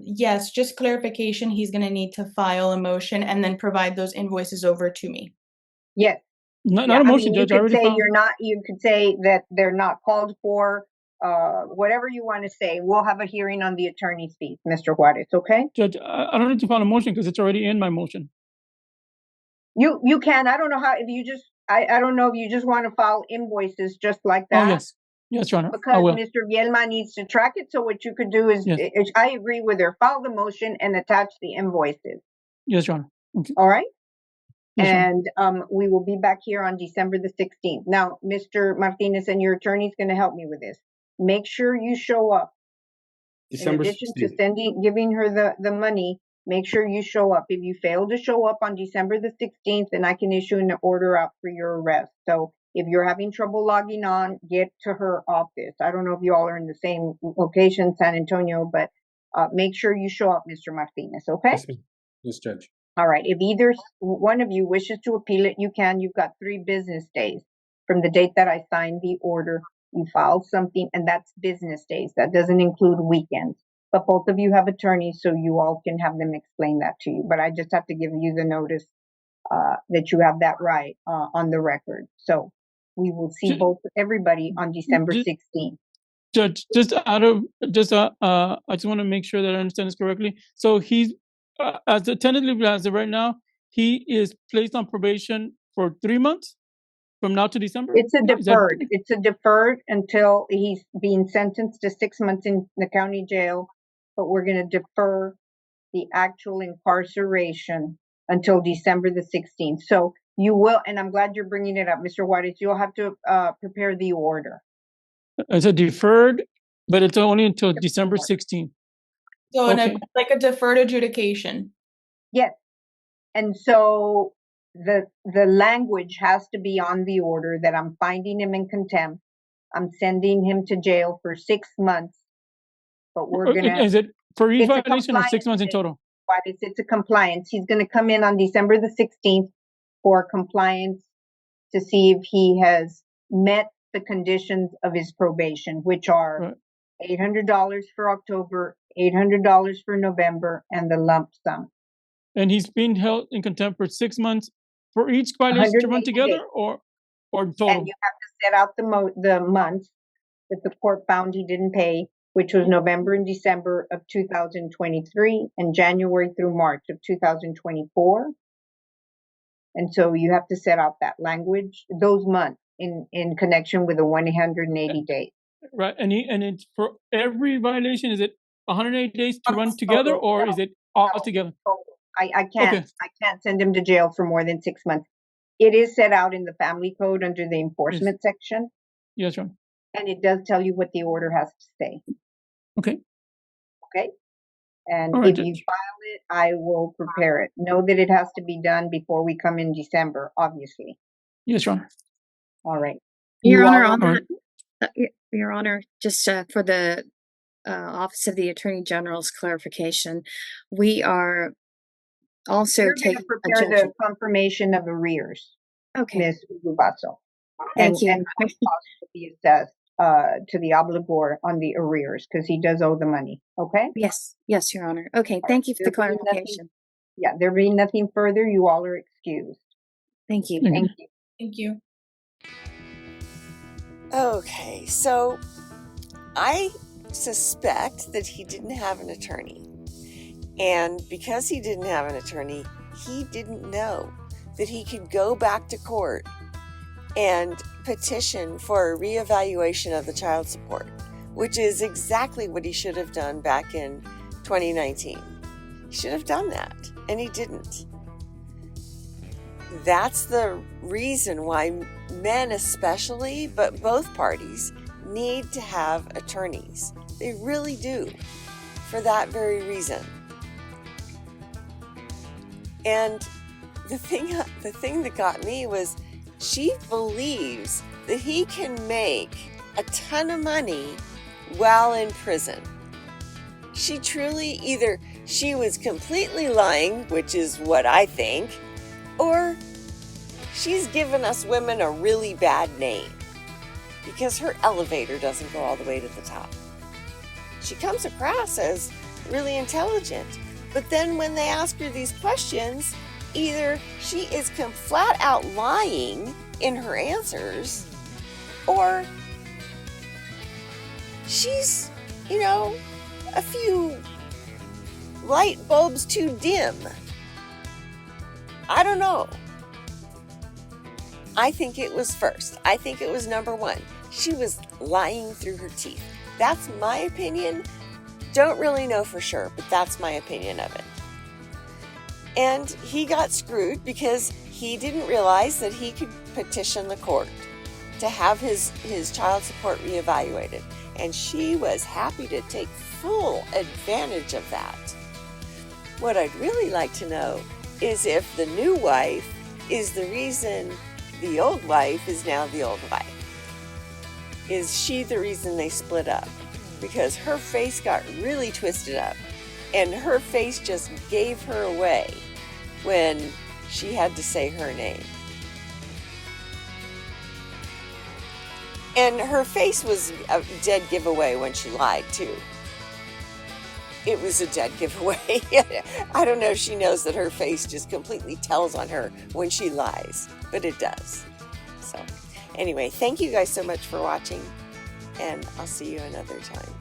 Yes, just clarification, he's gonna need to file a motion and then provide those invoices over to me. Yes. Not Yeah, a I motion, mean, you Judge. I could already say filed. you're not, you could say that they're not called for, whatever you want to say. We'll have a hearing on the attorney's fees, Mr. Juarez, okay? Judge, I don't need to file a motion because it's already in my motion. You can, I don't know how, if you just, I don't know if you just want to file invoices just like that. Oh, yes. Yes, Your Honor. I Because will. Mr. Vielma needs to track it, so what you could do is, Yes. I agree with her, file the motion and attach the invoices, Yes, Your Honor. Okay. all right? Yes, Your Honor. And we will be back here on December the 16th. Now, Mr. Martinez and your attorney's gonna help me with this. Make sure you show up. In December addition to 16th. giving her the money, make sure you show up. If you fail to show up on December the 16th, then I can issue an order out for your arrest. So if you're having trouble logging on, get to her office. I don't know if you all are in the same location, San Antonio, but make sure you show up, Mr. Martinez, okay? Yes, ma'am. Yes, Judge. All right. If either one of you wishes to appeal it, you can. You've got 3 business days from the date that I signed the order. You filed something, and that's business days. That doesn't include weekends. But both of you have attorneys, so you all can have them explain that to you. But I just have to give you the notice that you have that right on the record. So we will see everybody on December 16th. Judge, I just want to make sure that I understand this correctly. So he's tentatively as of right now, he is placed on probation for 3 months from now to December. It's a deferred. It's a deferred until he's being sentenced to 6 months in the county jail. But we're going to defer the actual incarceration until December the 16th. So you will, and I'm glad you're bringing it up, Mr. Juarez. You'll have to prepare the order. It's a deferred, but it's only until December 16th. So Okay. like a deferred adjudication. Yes. And so the language has to be on the order that I'm finding him in contempt. I'm sending him to jail for 6 months. But we're gonna. Is it for each it's a violation or 6 months in total? It's a compliance. He's going to come in on December the 16th for compliance to see if he has met the conditions of his probation, which are $800 for October, $800 for November, and the lump sum. And he's being held in contempt for 6 months for each violation to run 180 together, days. or total? And you have to set out the months that the court found he didn't pay, which was November and December of 2023 and January through March of 2024. And so you have to set out that language, those months in connection with the 180 days. Right. And it's for every violation, is it 180 days to run together, or is it all together? I can't send him to jail for more than 6 months. It is set out in the family code under the enforcement section. Yes, Your Honor. And it does tell you what the order has to say. Okay. Okay. And All right, if you file it, I will prepare it. Know that it has to be done before we come in December, obviously. Yes, Your Honor. All right. Your Honor, Your Honor, just for the Office of the Attorney General's clarification, we are also taking prepare the confirmation of arrears. Okay. Ms. Ubaso. Thank you. And costs to be assessed to the obligor on the arrears, because he does owe the money. Okay? Yes, Your Honor. Okay, thank you for the clarification. There being nothing further, you all are excused. Thank you. Thank you. Thank you. Okay, so I suspect that he didn't have an attorney. And because he didn't have an attorney, he didn't know that he could go back to court and petition for a reevaluation of the child support, which is exactly what he should have done back in 2019. He should have done that, and he didn't. That's the reason why men especially, but both parties, need to have attorneys. They really do, for that very reason. And the thing that got me was she believes that he can make a ton of money while in prison. She truly, either she was completely lying, which is what I think, or she's given us women a really bad name because her elevator doesn't go all the way to the top. She comes across as really intelligent, but then when they ask her these questions, either she is flat out lying in her answers, or she's, a few light bulbs too dim. I don't know. I think it was first. I think it was number one. She was lying through her teeth. That's my opinion. Don't really know for sure, but that's my opinion of it. And he got screwed because he didn't realize that he could petition the court to have his child support reevaluated. And she was happy to take full advantage of that. What I'd really like to know is if the new wife is the reason the old wife is now the old wife. Is she the reason they split up? Because her face got really twisted up, and her face just gave her away when she had to say her name. And her face was a dead giveaway when she lied, too. It was a dead giveaway. I don't know if she knows that her face just completely tells on her when she lies, but it does. So, anyway, thank you guys so much for watching, and I'll see you another time.